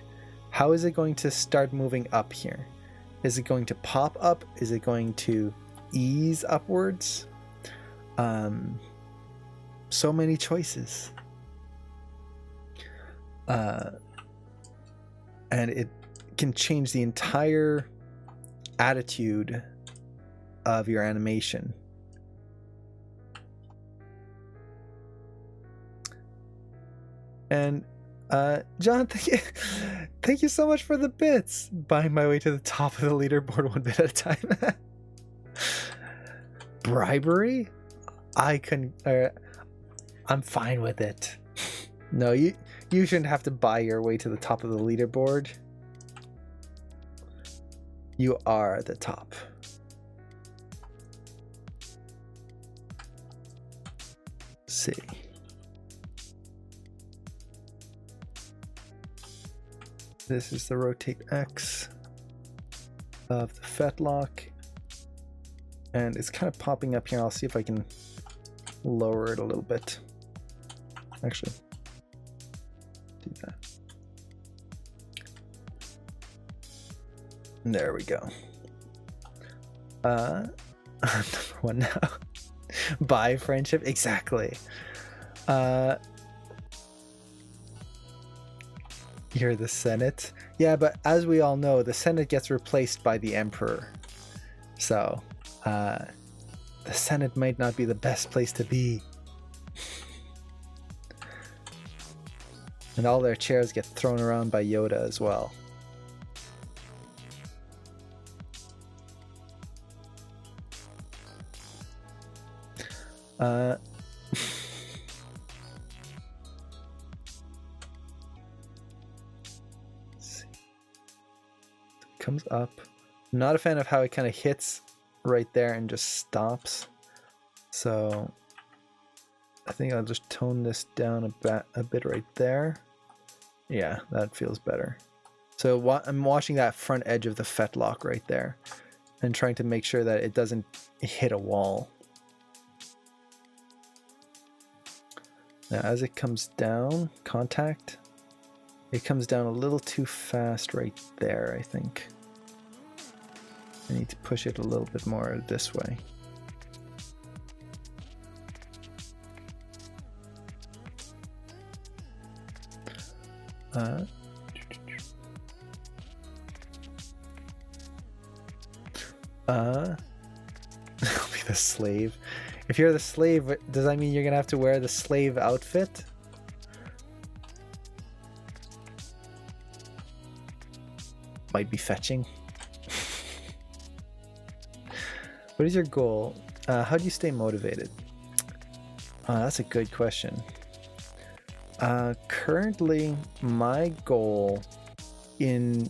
how is it going to start moving up here? Is it going to pop up? Is it going to ease upwards? So many choices. And it can change the entire attitude of your animation. And John, thank you so much for the bits. Buying my way to the top of the leaderboard one bit at a time. Bribery? I'm fine with it. No, you shouldn't have to buy your way to the top of the leaderboard. You are the top. Let's see. This is the rotate X of the fetlock. And it's kind of popping up here. I'll see if I can lower it a little bit. Actually, do that. There we go. Number one now. Buy friendship. Exactly. You're the Senate. Yeah, but as we all know, the Senate gets replaced by the Emperor. So, the Senate might not be the best place to be. And all their chairs get thrown around by Yoda as well. Comes up. I'm not a fan of how it kind of hits right there and just stops. So I think I'll just tone this down a bit right there. Yeah, that feels better. So I'm watching that front edge of the fetlock right there and trying to make sure that it doesn't hit a wall. Now as it comes down, contact, it comes down a little too fast right there, I think. I need to push it a little bit more this way. I'll be the slave. If you're the slave, does that mean you're gonna have to wear the slave outfit? Might be fetching. What is your goal? How do you stay motivated? That's a good question. Currently, my goal and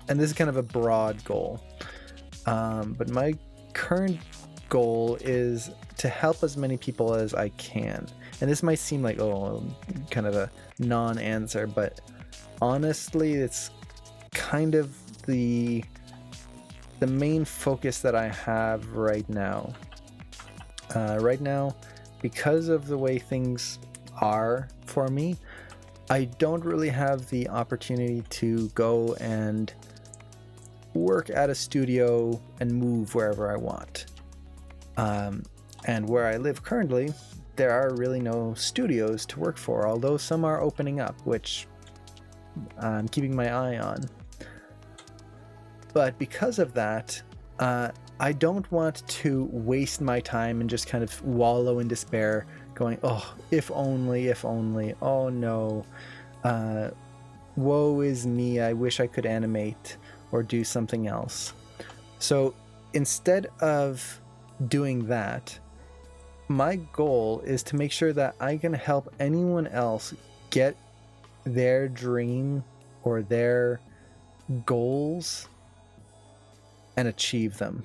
this is kind of a broad goal, but my current goal is to help as many people as I can. And this might seem like, kind of a non-answer, but honestly, it's kind of the main focus that I have right now. Right now, because of the way things are for me, I don't really have the opportunity to go and work at a studio and move wherever I want. And where I live currently, there are really no studios to work for, although some are opening up, which I'm keeping my eye on. But because of that, I don't want to waste my time and just kind of wallow in despair, going, oh, if only, oh no, woe is me, I wish I could animate or do something else. So instead of doing that, my goal is to make sure that I can help anyone else get their dream or their goals and achieve them.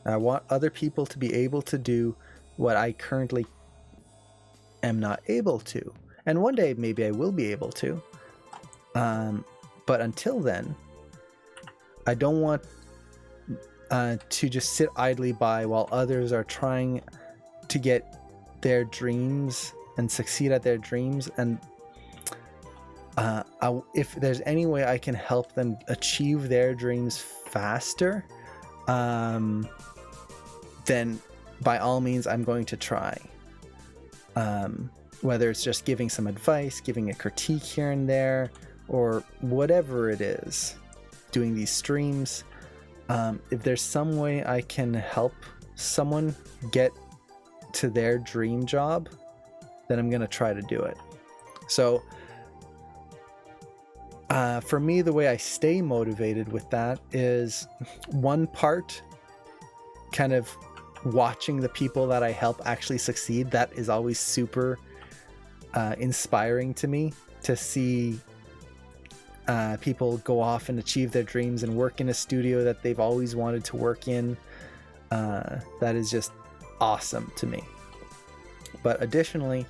I want other people to be able to do what I currently am not able to. And one day maybe I will be able to. But until then, I don't want to just sit idly by while others are trying to get their dreams and succeed at their dreams. And if there's any way I can help them achieve their dreams faster, then by all means I'm going to try. Whether it's just giving some advice, giving a critique here and there, or whatever it is, doing these streams. If there's some way I can help someone get to their dream job, then I'm going to try to do it. So for me, the way I stay motivated with that is one part kind of watching the people that I help actually succeed. That is always super inspiring to me, to see people go off and achieve their dreams and work in a studio that they've always wanted to work in. That is just awesome to me. But additionally,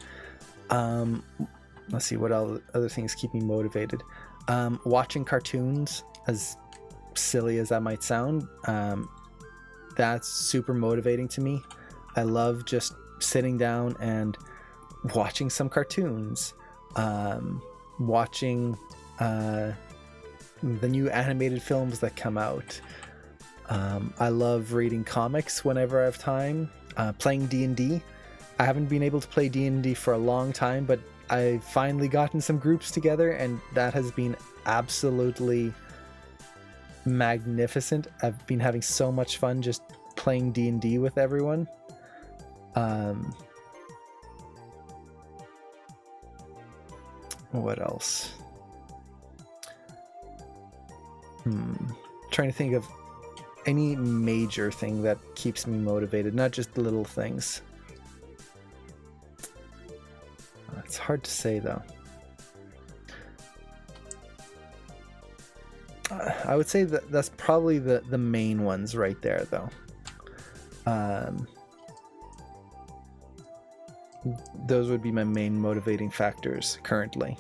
let's see what other things keep me motivated. Watching cartoons, as silly as that might sound, that's super motivating to me. I love just sitting down and watching some cartoons, watching the new animated films that come out. I love reading comics whenever I have time. Playing D&D. I haven't been able to play D&D for a long time, but I've finally gotten some groups together, and that has been absolutely magnificent. I've been having so much fun just playing D&D with everyone. What else? Trying to think of any major thing that keeps me motivated, not just little things. It's hard to say though. I would say that that's probably the main ones right there though. Those would be my main motivating factors currently.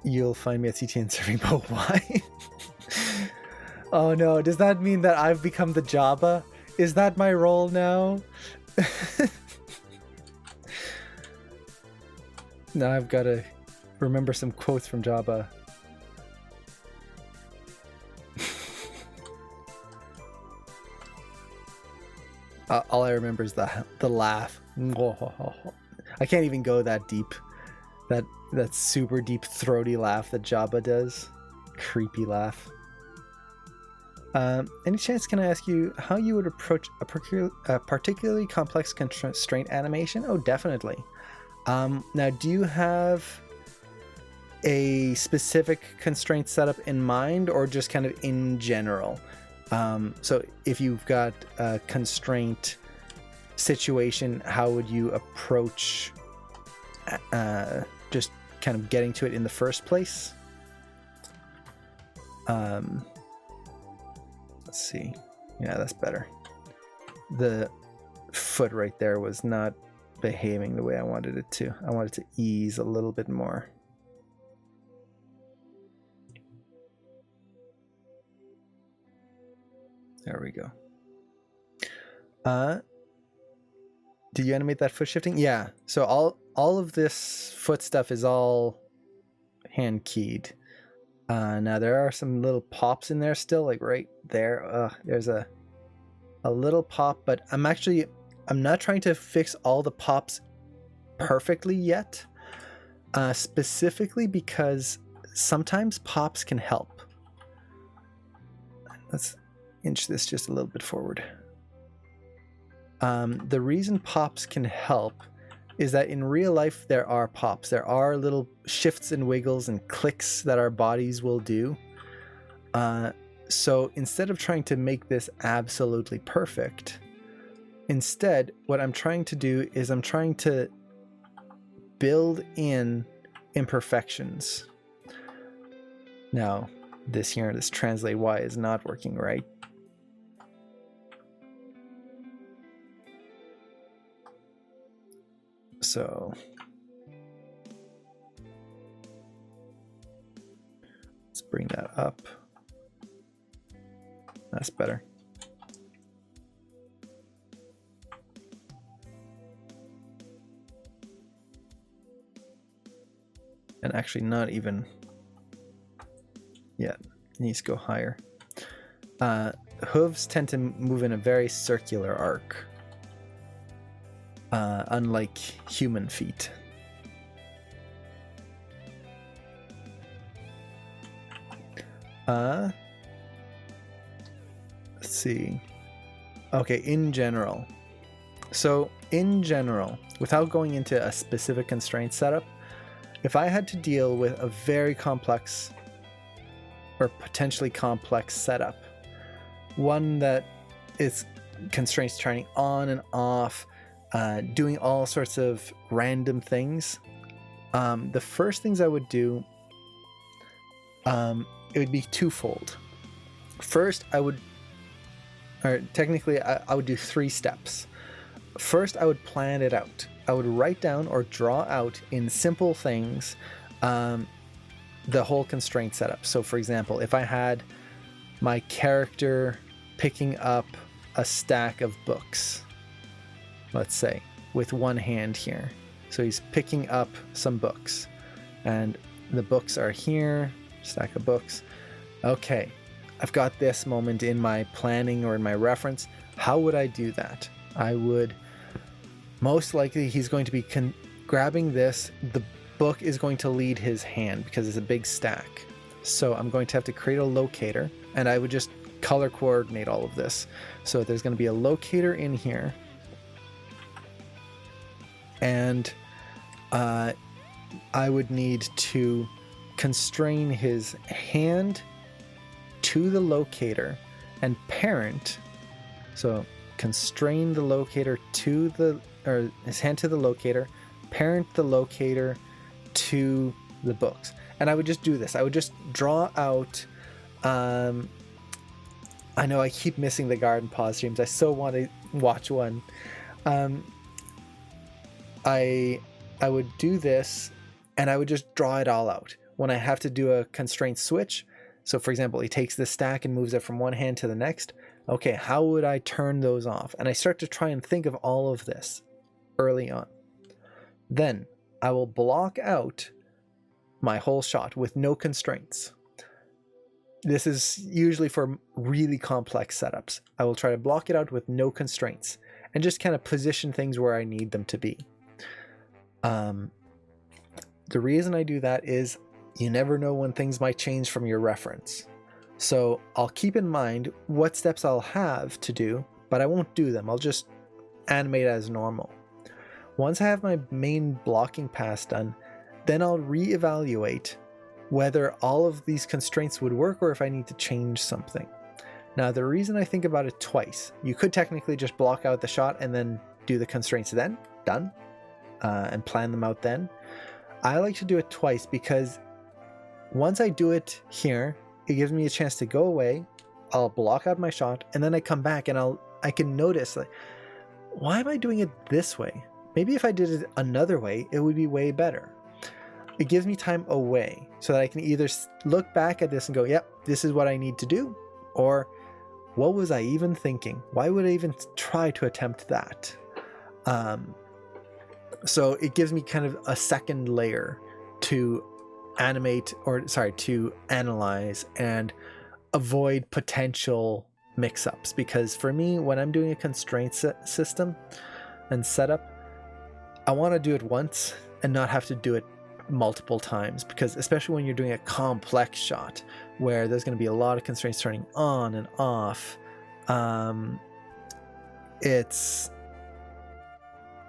You'll find me at CTN serving, but why? Oh no, does that mean that I've become the Jabba? Is that my role now? Now I've got to remember some quotes from Jabba. All I remember is the laugh. I can't even go that deep. That super deep throaty laugh that Jabba does. Creepy laugh. Any chance can I ask you how you would approach a particularly complex constraint animation? Oh, definitely. Now, do you have a specific constraint setup in mind, or just kind of in general? So if you've got a constraint situation, how would you approach just kind of getting to it in the first place? Let's see. Yeah, that's better. The foot right there was not behaving the way I wanted it to. I wanted to ease a little bit more. There we go. Did you animate that foot shifting? Yeah. So all of this foot stuff is all hand keyed. Now there are some little pops in there still, like right there. There's a little pop, but I'm not trying to fix all the pops perfectly yet. Specifically because sometimes pops can help. Let's inch this just a little bit forward. The reason pops can help is that in real life there are pops. There are little shifts and wiggles and clicks that our bodies will do. So instead of trying to make this absolutely perfect, instead what I'm trying to do is I'm trying to build in imperfections. Now, this translate Y is not working right. So let's bring that up. That's better. And actually not even yet. It needs to go higher. Hooves tend to move in a very circular arc. Unlike human feet. Let's see. Okay, in general. So, in general, without going into a specific constraint setup, if I had to deal with a very complex or potentially complex setup, one that is constraints turning on and off, doing all sorts of random things, the first things I would do, it would be twofold. First, I would do 3 steps. First, I would plan it out. I would write down or draw out in simple things the whole constraint setup. So for example, if I had my character picking up a stack of books, let's say, with one hand here. So he's picking up some books, and the books are here, stack of books. Okay, I've got this moment in my planning or in my reference. How would I do that? I would, most likely he's going to be grabbing this. The book is going to lead his hand because it's a big stack. So I'm going to have to create a locator, and I would just color coordinate all of this. So there's going to be a locator in here, and I would need to constrain his hand to the locator and parent. So constrain the locator to the, or his hand to the locator, parent the locator to the books. And I would just do this. I would just draw out, I know I keep missing the garden pause streams. I so want to watch one. I would do this, and I would just draw it all out. When I have to do a constraint switch, so for example, he takes this stack and moves it from one hand to the next. Okay, how would I turn those off? And I start to try and think of all of this early on. Then I will block out my whole shot with no constraints. This is usually for really complex setups. I will try to block it out with no constraints and just kind of position things where I need them to be. The reason I do that is you never know when things might change from your reference. So I'll keep in mind what steps I'll have to do, but I won't do them. I'll just animate as normal. Once I have my main blocking pass done, then I'll reevaluate whether all of these constraints would work or if I need to change something. Now, the reason I think about it twice, you could technically just block out the shot and then do the constraints then, done, and plan them out then. I like to do it twice because once I do it here, it gives me a chance to go away, I'll block out my shot, and then I come back and I can notice, like, why am I doing it this way? Maybe if I did it another way, it would be way better. It gives me time away so that I can either look back at this and go, yep, this is what I need to do, or what was I even thinking? Why would I even try to attempt that? So it gives me kind of a second layer to to analyze and avoid potential mix-ups. Because for me, when I'm doing a constraint system and setup, I want to do it once and not have to do it multiple times, because especially when you're doing a complex shot where there's going to be a lot of constraints turning on and off, it's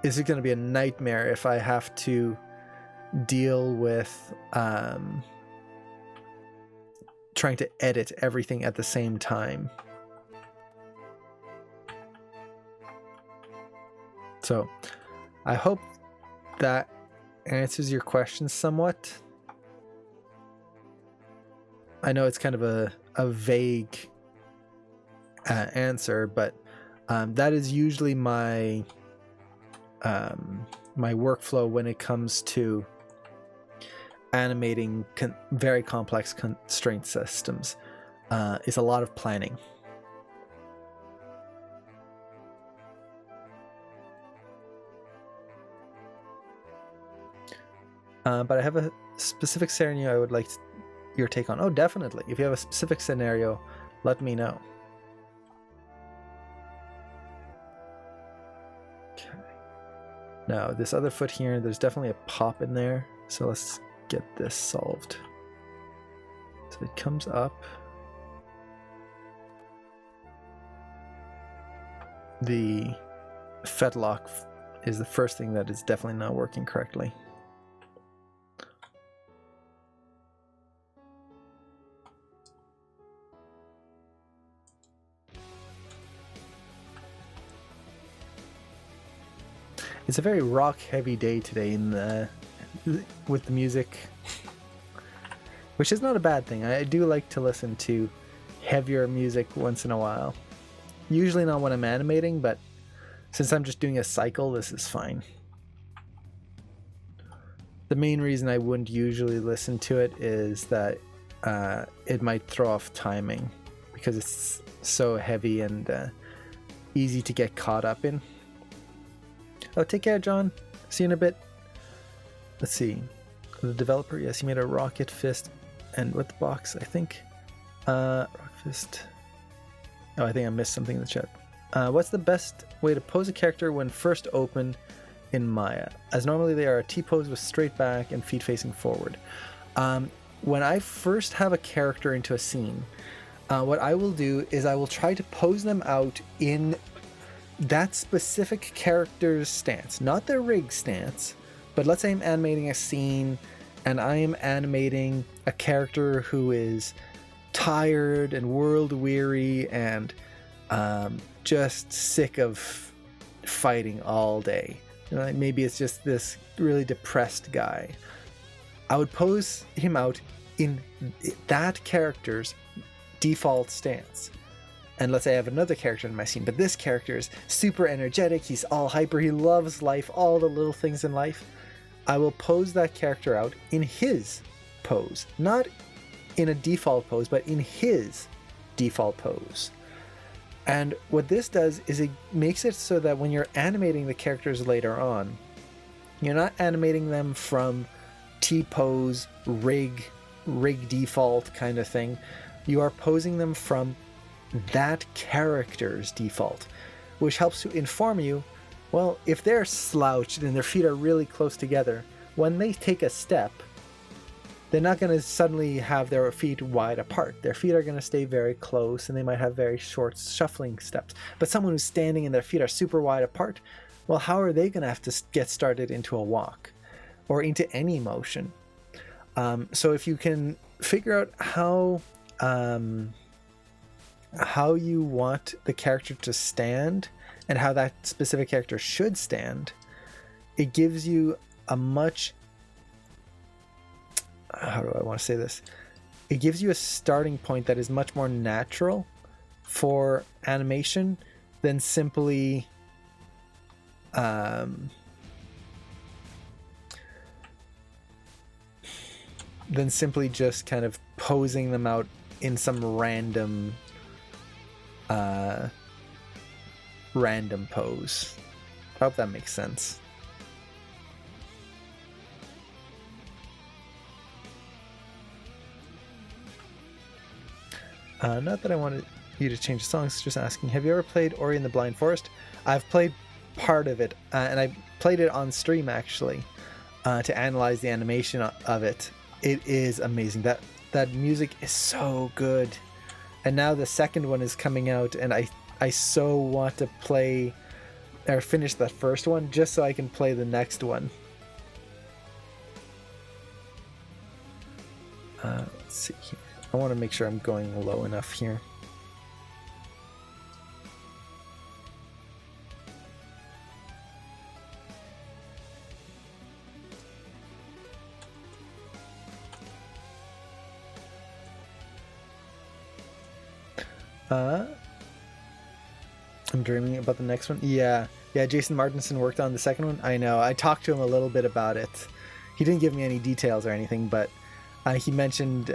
going to be a nightmare if I have to deal with trying to edit everything at the same time. So I hope that answers your question somewhat. I know it's kind of a vague answer, but that is usually my my workflow when it comes to animating very complex constraint systems. Is a lot of planning. But I have a specific scenario I would like your take on. Oh, definitely. If you have a specific scenario, let me know. Okay. Now, this other foot here, there's definitely a pop in there. So let's get this solved. So it comes up. The fetlock is the first thing that is definitely not working correctly. It's a very rock-heavy day today with the music, which is not a bad thing. I do like to listen to heavier music once in a while. Usually not when I'm animating, but since I'm just doing a cycle, this is fine. The main reason I wouldn't usually listen to it is that it might throw off timing because it's so heavy and easy to get caught up in. Oh, take care, John. See you in a bit. Let's see. The developer, yes, he made a rocket fist. And with the box, I think. Rock fist. Oh, I think I missed something in the chat. What's the best way to pose a character when first opened in Maya? As normally they are a T-pose with straight back and feet facing forward. when I first have a character into a scene, what I will do is I will try to pose them out in that specific character's stance, not their rig stance, but let's say I'm animating a scene and I am animating a character who is tired and world weary and just sick of fighting all day. You know, maybe it's just this really depressed guy. I would pose him out in that character's default stance. And let's say I have another character in my scene, but this character is super energetic, he's all hyper, he loves life, all the little things in life. I will pose that character out in his pose, not in a default pose, but in his default pose. And what this does is it makes it so that when you're animating the characters later on, you're not animating them from T-pose, rig default kind of thing. You are posing them from that character's default, which helps to inform you, well, if they're slouched and their feet are really close together, when they take a step, they're not going to suddenly have their feet wide apart. Their feet are going to stay very close and they might have very short shuffling steps. But someone who's standing and their feet are super wide apart, well, how are they going to have to get started into a walk or into any motion? So if you can figure out how you want the character to stand and how that specific character should stand, it gives you a much, how do I want to say this? It gives you a starting point that is much more natural for animation than simply just kind of posing them out in some random pose. I hope that makes sense. Not that I wanted you to change the songs, just asking, have you ever played Ori and the Blind Forest? I've played part of it, and I played it on stream actually, to analyze the animation of it. It is amazing. That music is so good. And now the second one is coming out, and I so want to play or finish the first one just so I can play the next one. Let's see here. I want to make sure I'm going low enough here. I'm dreaming about the next one. Yeah, Jason Martinson worked on the second one. I know. I talked to him a little bit about it. He didn't give me any details or anything, but he mentioned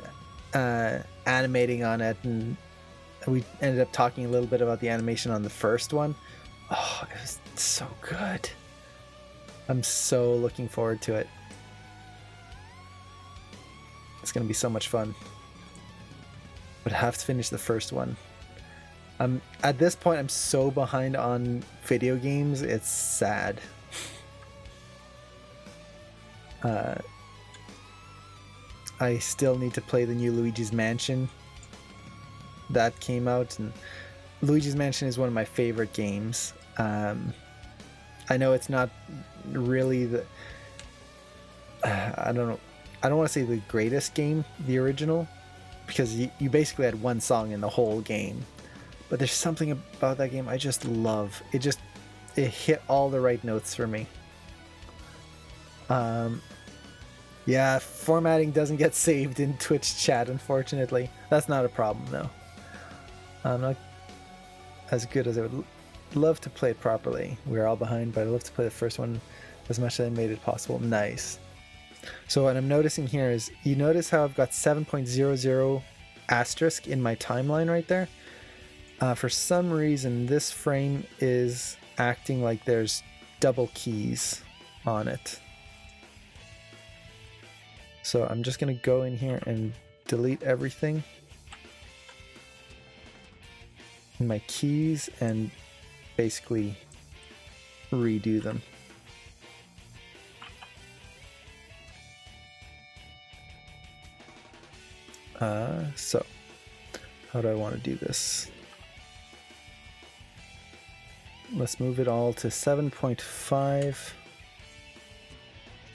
animating on it, and we ended up talking a little bit about the animation on the first one. Oh, it was so good. I'm so looking forward to it. It's going to be so much fun. But I have to finish the first one. At this point, I'm so behind on video games, it's sad. I still need to play the new Luigi's Mansion that came out, and Luigi's Mansion is one of my favorite games. I know it's not really the I don't want to say the greatest game, the original, because you basically had one song in the whole game. But there's something about that game I just love. It hit all the right notes for me. Yeah, formatting doesn't get saved in Twitch chat, unfortunately. That's not a problem, though. I'm not as good as I would love to play it properly. We're all behind, but I'd love to play the first one as much as I made it possible. Nice. So what I'm noticing here is, you notice how I've got 7.00 asterisk in my timeline right there? For some reason, this frame is acting like there's double keys on it. So I'm just going to go in here and delete everything in my keys and basically redo them. So how do I want to do this? Let's move it all to 7.5.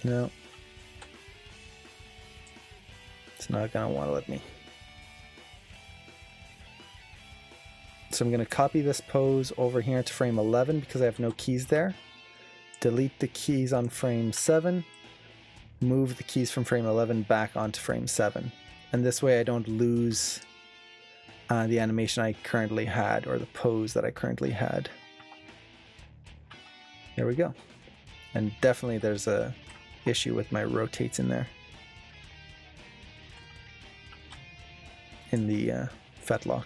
No. It's not going to want to let me. So I'm going to copy this pose over here to frame 11 because I have no keys there. Delete the keys on frame 7. Move the keys from frame 11 back onto frame 7. And this way I don't lose the animation I currently had, or the pose that I currently had. There we go. And definitely there's a issue with my rotates in there. In the fetlock.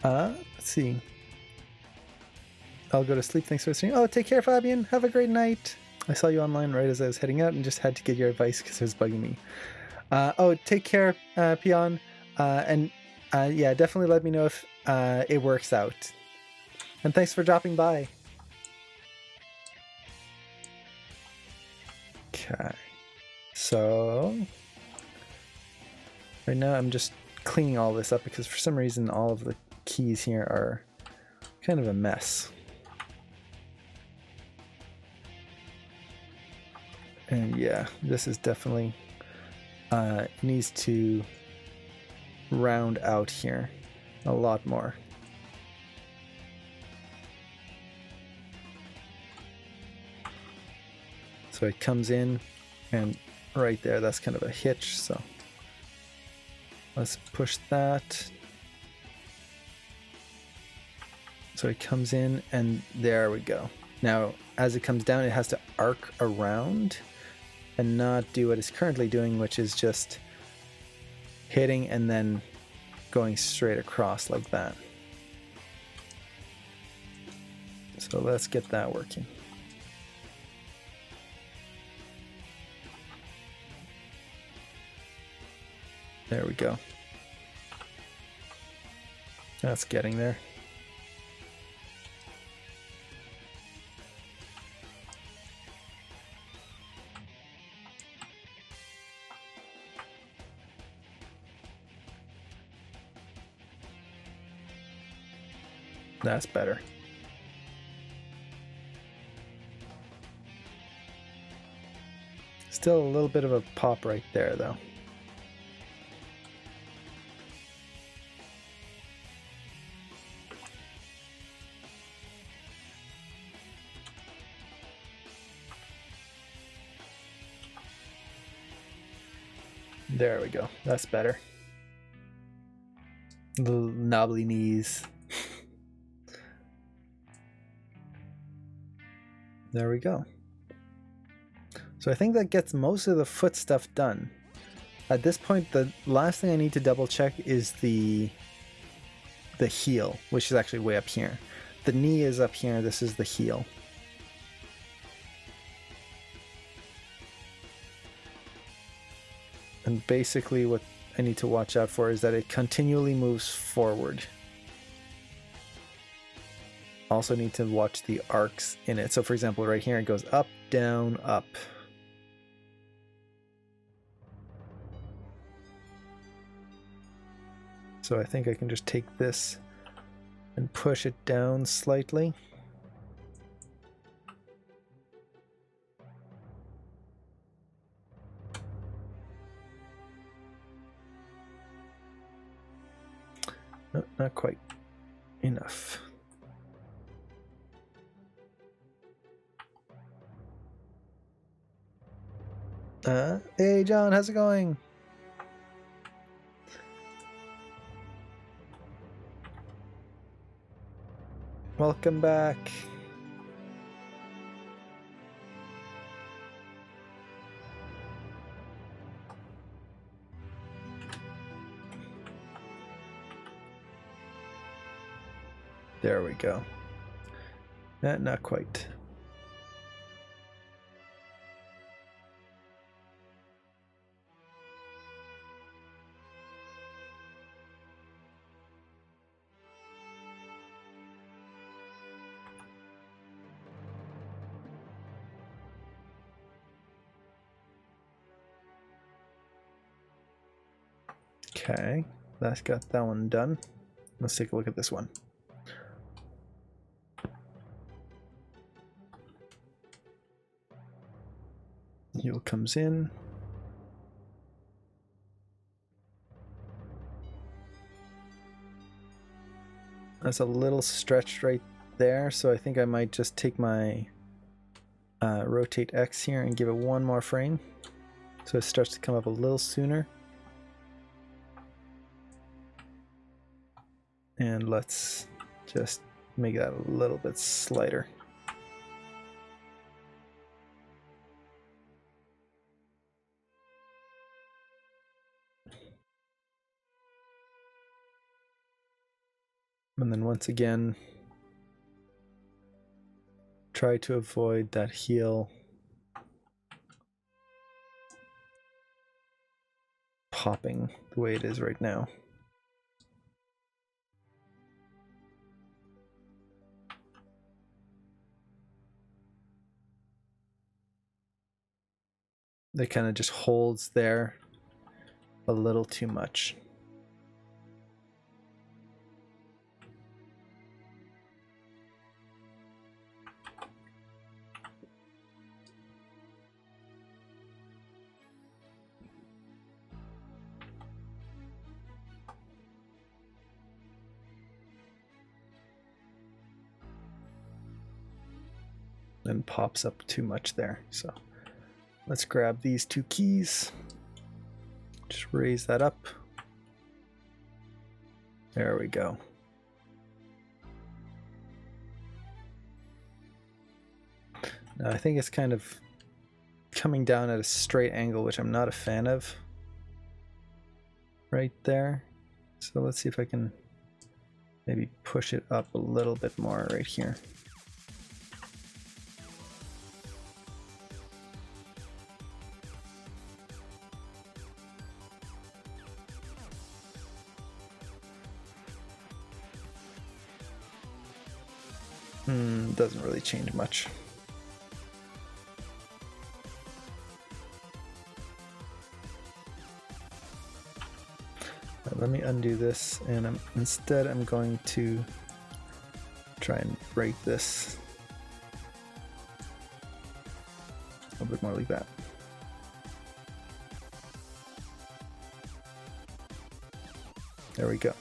Let's see. I'll go to sleep. Thanks for listening. Oh, take care, Fabian. Have a great night. I saw you online right as I was heading out and just had to get your advice because it was bugging me. Oh, take care, Pion. And yeah, definitely let me know if it works out. And thanks for dropping by. Okay. So right now I'm just cleaning all this up because for some reason all of the keys here are kind of a mess. And yeah, this is definitely needs to round out here a lot more. So it comes in and right there, that's kind of a hitch. So let's push that. So it comes in and there we go. Now, as it comes down, it has to arc around and not do what it's currently doing, which is just hitting and then going straight across like that. So let's get that working. There we go. That's getting there. That's better. Still a little bit of a pop right there, though. There we go. That's better. Little knobbly knees. There we go. So I think that gets most of the foot stuff done. At this point, the last thing I need to double check is the heel, which is actually way up here. The knee is up here. This is the heel. And basically what I need to watch out for is that it continually moves forward. Also need to watch the arcs in it. So for example, right here it goes up, down, up. So I think I can just take this and push it down slightly. No, not quite enough. Hey John, how's it going? Welcome back. There we go. Not quite. Okay, that's got that one done. Let's take a look at this one. Heel comes in. That's a little stretched right there, so I think I might just take my rotate X here and give it one more frame so it starts to come up a little sooner. And let's just make that a little bit slighter. And then once again, try to avoid that heel popping the way it is right now. It kind of just holds there a little too much. And pops up too much there. So let's grab these two keys. Just raise that up. There we go. Now I think it's kind of coming down at a straight angle, which I'm not a fan of. Right there. So let's see if I can maybe push it up a little bit more right here. Doesn't really change much. Let me undo this, and instead I'm going to try and rate this a little bit more like that. There we go.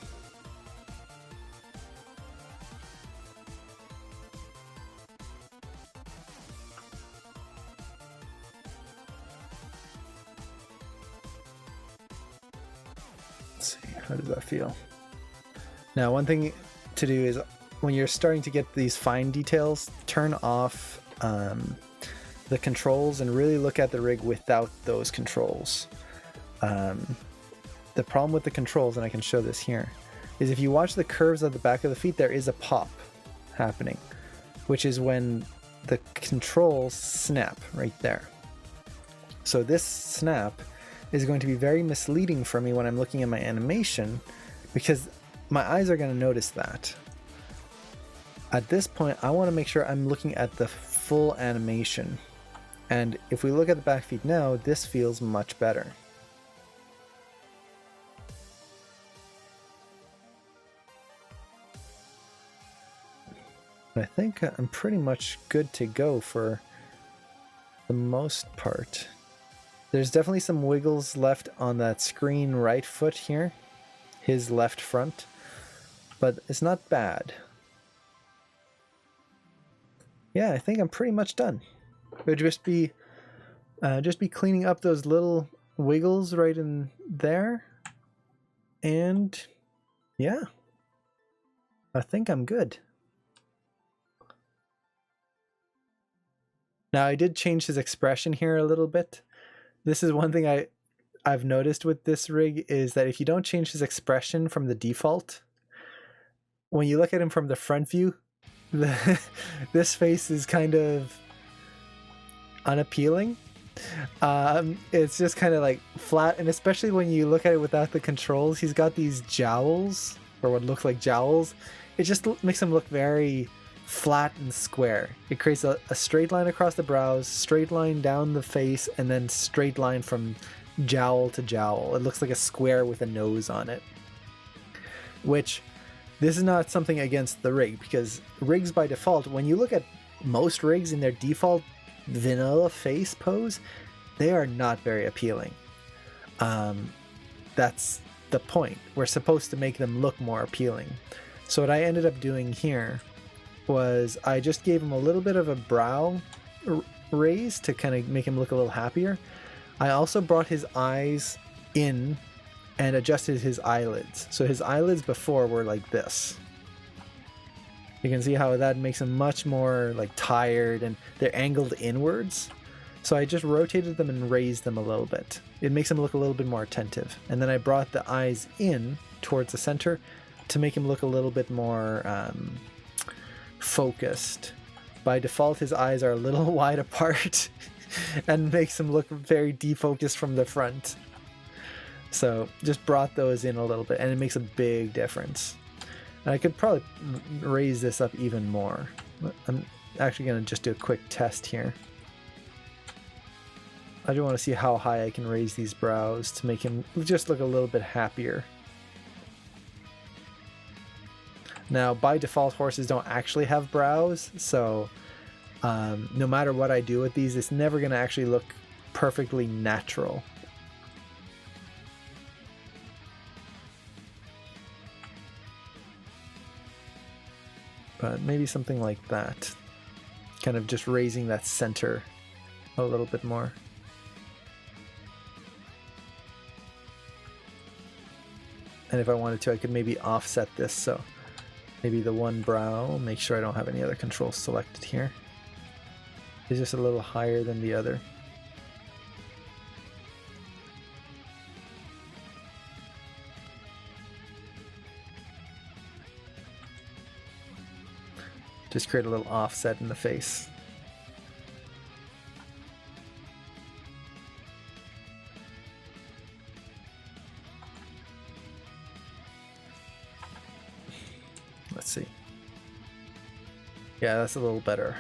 How does that feel? Now, one thing to do is when you're starting to get these fine details, turn off the controls and really look at the rig without those controls. The problem with the controls, and I can show this here, is if you watch the curves at the back of the feet, there is a pop happening, which is when the controls snap right there. So this snap is going to be very misleading for me when I'm looking at my animation, because my eyes are going to notice that. At this point, I want to make sure I'm looking at the full animation. And if we look at the back feet now, this feels much better. I think I'm pretty much good to go for the most part. There's definitely some wiggles left on that screen right foot here, his left front, but it's not bad. Yeah, I think I'm pretty much done. It would just be cleaning up those little wiggles right in there, and yeah, I think I'm good. Now I did change his expression here a little bit. This is one thing I've noticed with this rig, is that if you don't change his expression from the default, when you look at him from the front view, this face is kind of unappealing. It's just kind of like flat, and especially when you look at it without the controls, he's got these jowls, or what looks like jowls. It just makes him look very flat and square. It creates a straight line across the brows, straight line down the face, and then straight line from jowl to jowl. It looks like a square with a nose on it. Which, this is not something against the rig, because rigs by default, when you look at most rigs in their default vanilla face pose, they are not very appealing. That's the point. We're supposed to make them look more appealing. So what I ended up doing here was I just gave him a little bit of a brow raise to kind of make him look a little happier. I also brought his eyes in and adjusted his eyelids. So his eyelids before were like this. You can see how that makes him much more like tired, and they're angled inwards. So I just rotated them and raised them a little bit. It makes him look a little bit more attentive. And then I brought the eyes in towards the center to make him look a little bit more focused. By default, his eyes are a little wide apart and makes him look very defocused from the front. So just brought those in a little bit, and it makes a big difference. And I could probably raise this up even more. I'm actually going to just do a quick test here. I do want to see how high I can raise these brows to make him just look a little bit happier. Now, by default, horses don't actually have brows, so no matter what I do with these, it's never going to actually look perfectly natural. But maybe something like that. Kind of just raising that center a little bit more. And if I wanted to, I could maybe offset this, so maybe the one brow, make sure I don't have any other controls selected here, is just a little higher than the other. Just create a little offset in the face. Let's see. Yeah, that's a little better.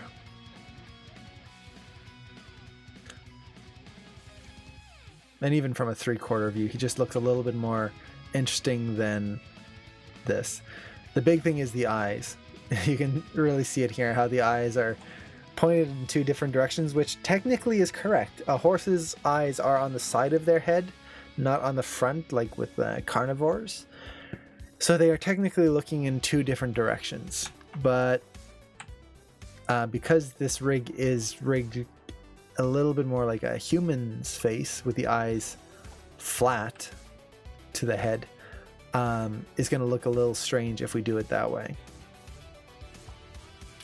And even from a 3/4 view, he just looks a little bit more interesting than this. The big thing is the eyes. You can really see it here, how the eyes are pointed in two different directions, which technically is correct. A horse's eyes are on the side of their head, not on the front like with carnivores. So they are technically looking in two different directions. But because this rig is rigged a little bit more like a human's face with the eyes flat to the head, it's going to look a little strange if we do it that way.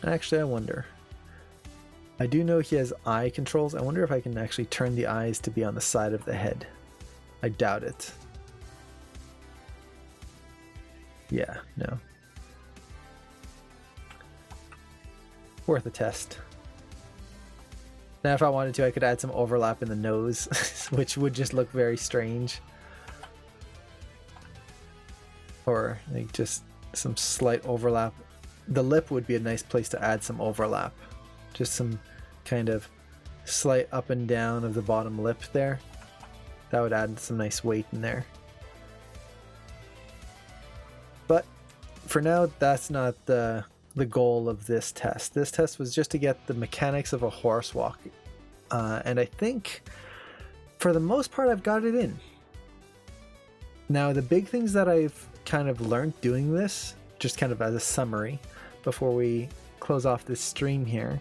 Actually, I wonder. I do know he has eye controls. I wonder if I can actually turn the eyes to be on the side of the head. I doubt it. Yeah, no. Worth a test. Now, if I wanted to, I could add some overlap in the nose, which would just look very strange. Or like just some slight overlap. The lip would be a nice place to add some overlap. Just some kind of slight up and down of the bottom lip there. That would add some nice weight in there. But for now, that's not the goal of this test. This test was just to get the mechanics of a horse walk. And I think for the most part, I've got it in. Now, the big things that I've kind of learned doing this, just kind of as a summary before we close off this stream here,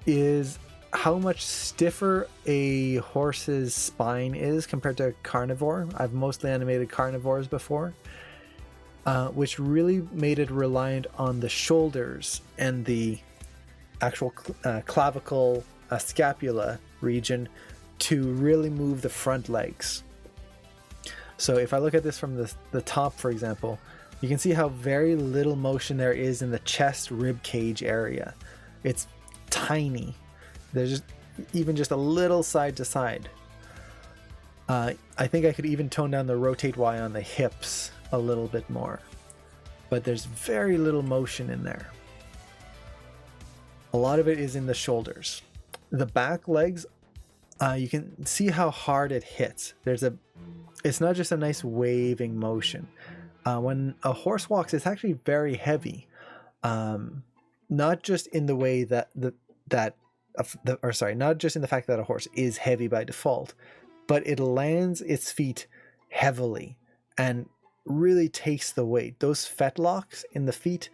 is how much stiffer a horse's spine is compared to a carnivore. I've mostly animated carnivores before, which really made it reliant on the shoulders and the actual clavicle scapula region to really move the front legs. So if I look at this from the top, for example, you can see how very little motion there is in the chest rib cage area. It's tiny. There's just even just a little side to side. I think I could even tone down the rotate Y on the hips a little bit more, but there's very little motion in there. A lot of it is in the shoulders. The back legs you can see how hard it hits. It's not just a nice waving motion. When a horse walks, it's actually very heavy. Not just in the way not just in the fact that a horse is heavy by default, but it lands its feet heavily and really takes the weight. Those fetlocks in the feet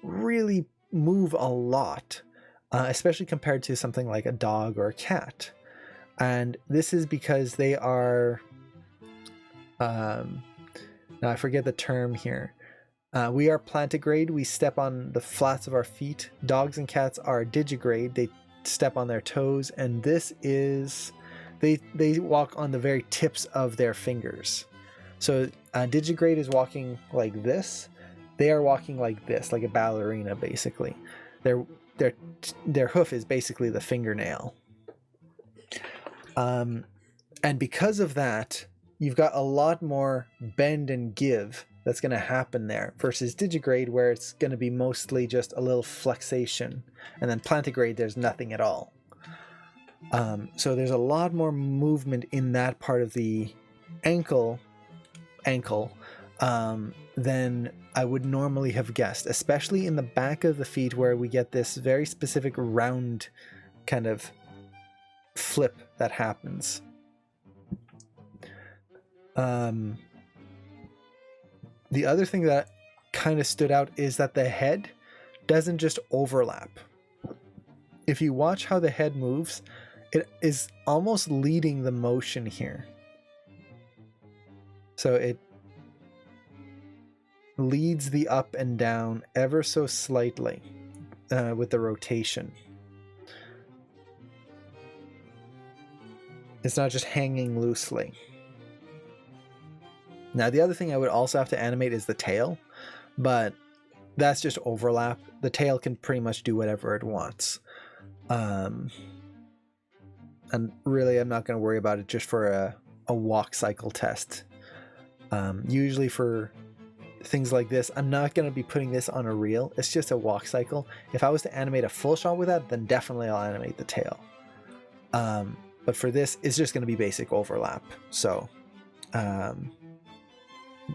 really move a lot, especially compared to something like a dog or a cat. And this is because they are, now I forget the term here. We are plantigrade. We step on the flats of our feet. Dogs and cats are digigrade. They step on their toes, and this is they walk on the very tips of their fingers. So digigrade is walking like this. They are walking like this, like a ballerina, basically. Their hoof is basically the fingernail. And because of that, you've got a lot more bend and give that's going to happen there versus digigrade, where it's going to be mostly just a little flexation, and then plantigrade there's nothing at all. So there's a lot more movement in that part of the ankle than I would normally have guessed, especially in the back of the feet, where we get this very specific round kind of flip that happens. The other thing that kind of stood out is that the head doesn't just overlap. If you watch how the head moves, it is almost leading the motion here. So it leads the up and down ever so slightly with the rotation. It's not just hanging loosely. Now, the other thing I would also have to animate is the tail, but that's just overlap. The tail can pretty much do whatever it wants. And really, I'm not going to worry about it just for a walk cycle test. Usually for things like this, I'm not going to be putting this on a reel. It's just a walk cycle. If I was to animate a full shot with that, then definitely I'll animate the tail. But for this, it's just going to be basic overlap. So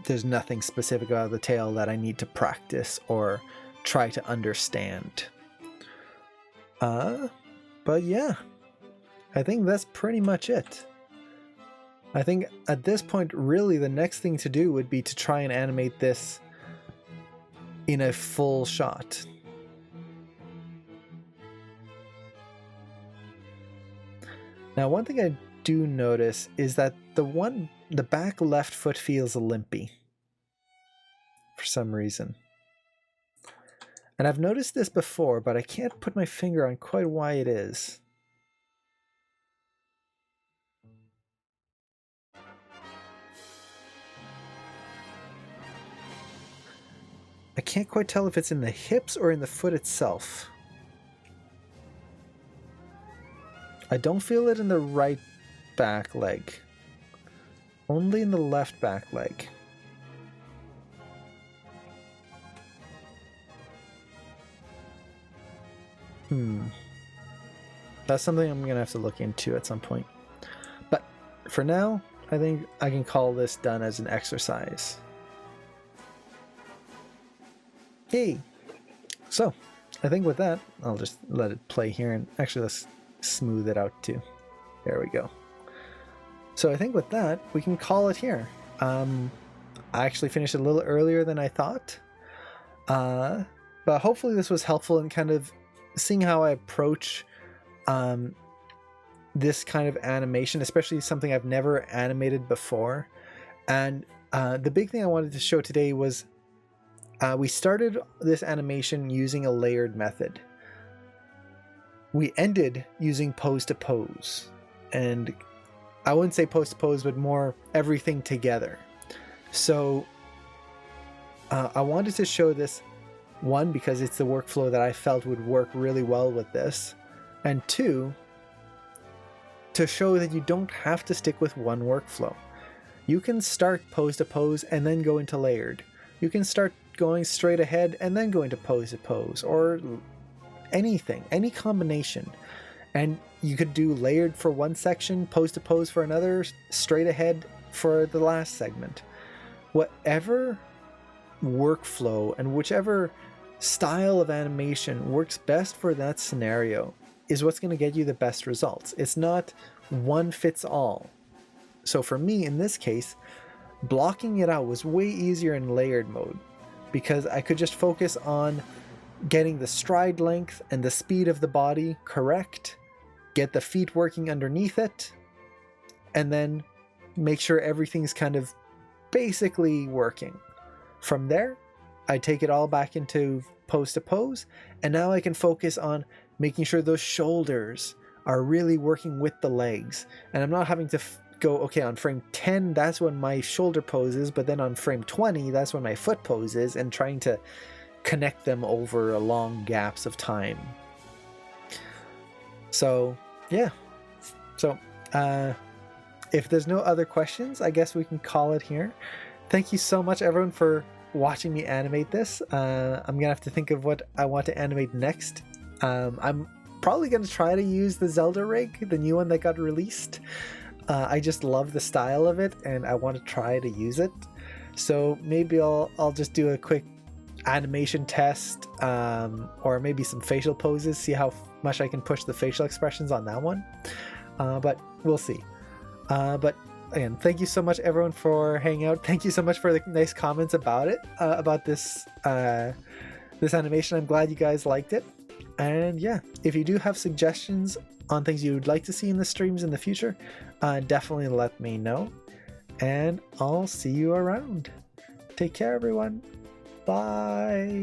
there's nothing specific about the tail that I need to practice or try to understand. But yeah, I think that's pretty much it. I think at this point, really, the next thing to do would be to try and animate this in a full shot. Now, one thing I do notice is that the back left foot feels limpy for some reason. And I've noticed this before, but I can't put my finger on quite why it is. I can't quite tell if it's in the hips or in the foot itself. I don't feel it in the right back leg. Only in the left back leg. That's something I'm gonna have to look into at some point. But for now, I think I can call this done as an exercise. Hey! So, I think with that, I'll just let it play here, and actually let's smooth it out too. There we go. So I think with that, we can call it here. I actually finished a little earlier than I thought. But hopefully this was helpful in kind of seeing how I approach this kind of animation, especially something I've never animated before. And the big thing I wanted to show today was we started this animation using a layered method. We ended using pose to pose, and I wouldn't say pose to pose, but more everything together. So I wanted to show this, one, because it's the workflow that I felt would work really well with this, and two, to show that you don't have to stick with one workflow. You can start pose to pose and then go into layered. You can start going straight ahead and then go into pose to pose, or anything, any combination. And you could do layered for one section, pose to pose for another, straight ahead for the last segment. Whatever workflow and whichever style of animation works best for that scenario is what's going to get you the best results. It's not one fits all. So for me, in this case, blocking it out was way easier in layered mode because I could just focus on getting the stride length and the speed of the body correct, get the feet working underneath it, and then make sure everything's kind of basically working. From there, I take it all back into pose to pose, and now I can focus on making sure those shoulders are really working with the legs, and I'm not having to go, okay, on frame 10 that's when my shoulder pose is, but then on frame 20 that's when my foot pose is, and trying to connect them over long gaps of time. So yeah, so if there's no other questions, I guess we can call it here. Thank you so much everyone for watching me animate this. I'm gonna have to think of what I want to animate next. I'm probably gonna try to use the Zelda rig, the new one that got released. I just love the style of it and I want to try to use it. So maybe I'll just do a quick animation test, or maybe some facial poses, see how much I can push the facial expressions on that one. But we'll see. But again, thank you so much everyone for hanging out. Thank you so much for the nice comments about it, about this this animation. I'm glad you guys liked it. And yeah, if you do have suggestions on things you would like to see in the streams in the future, definitely let me know. And I'll see you around. Take care everyone. Bye.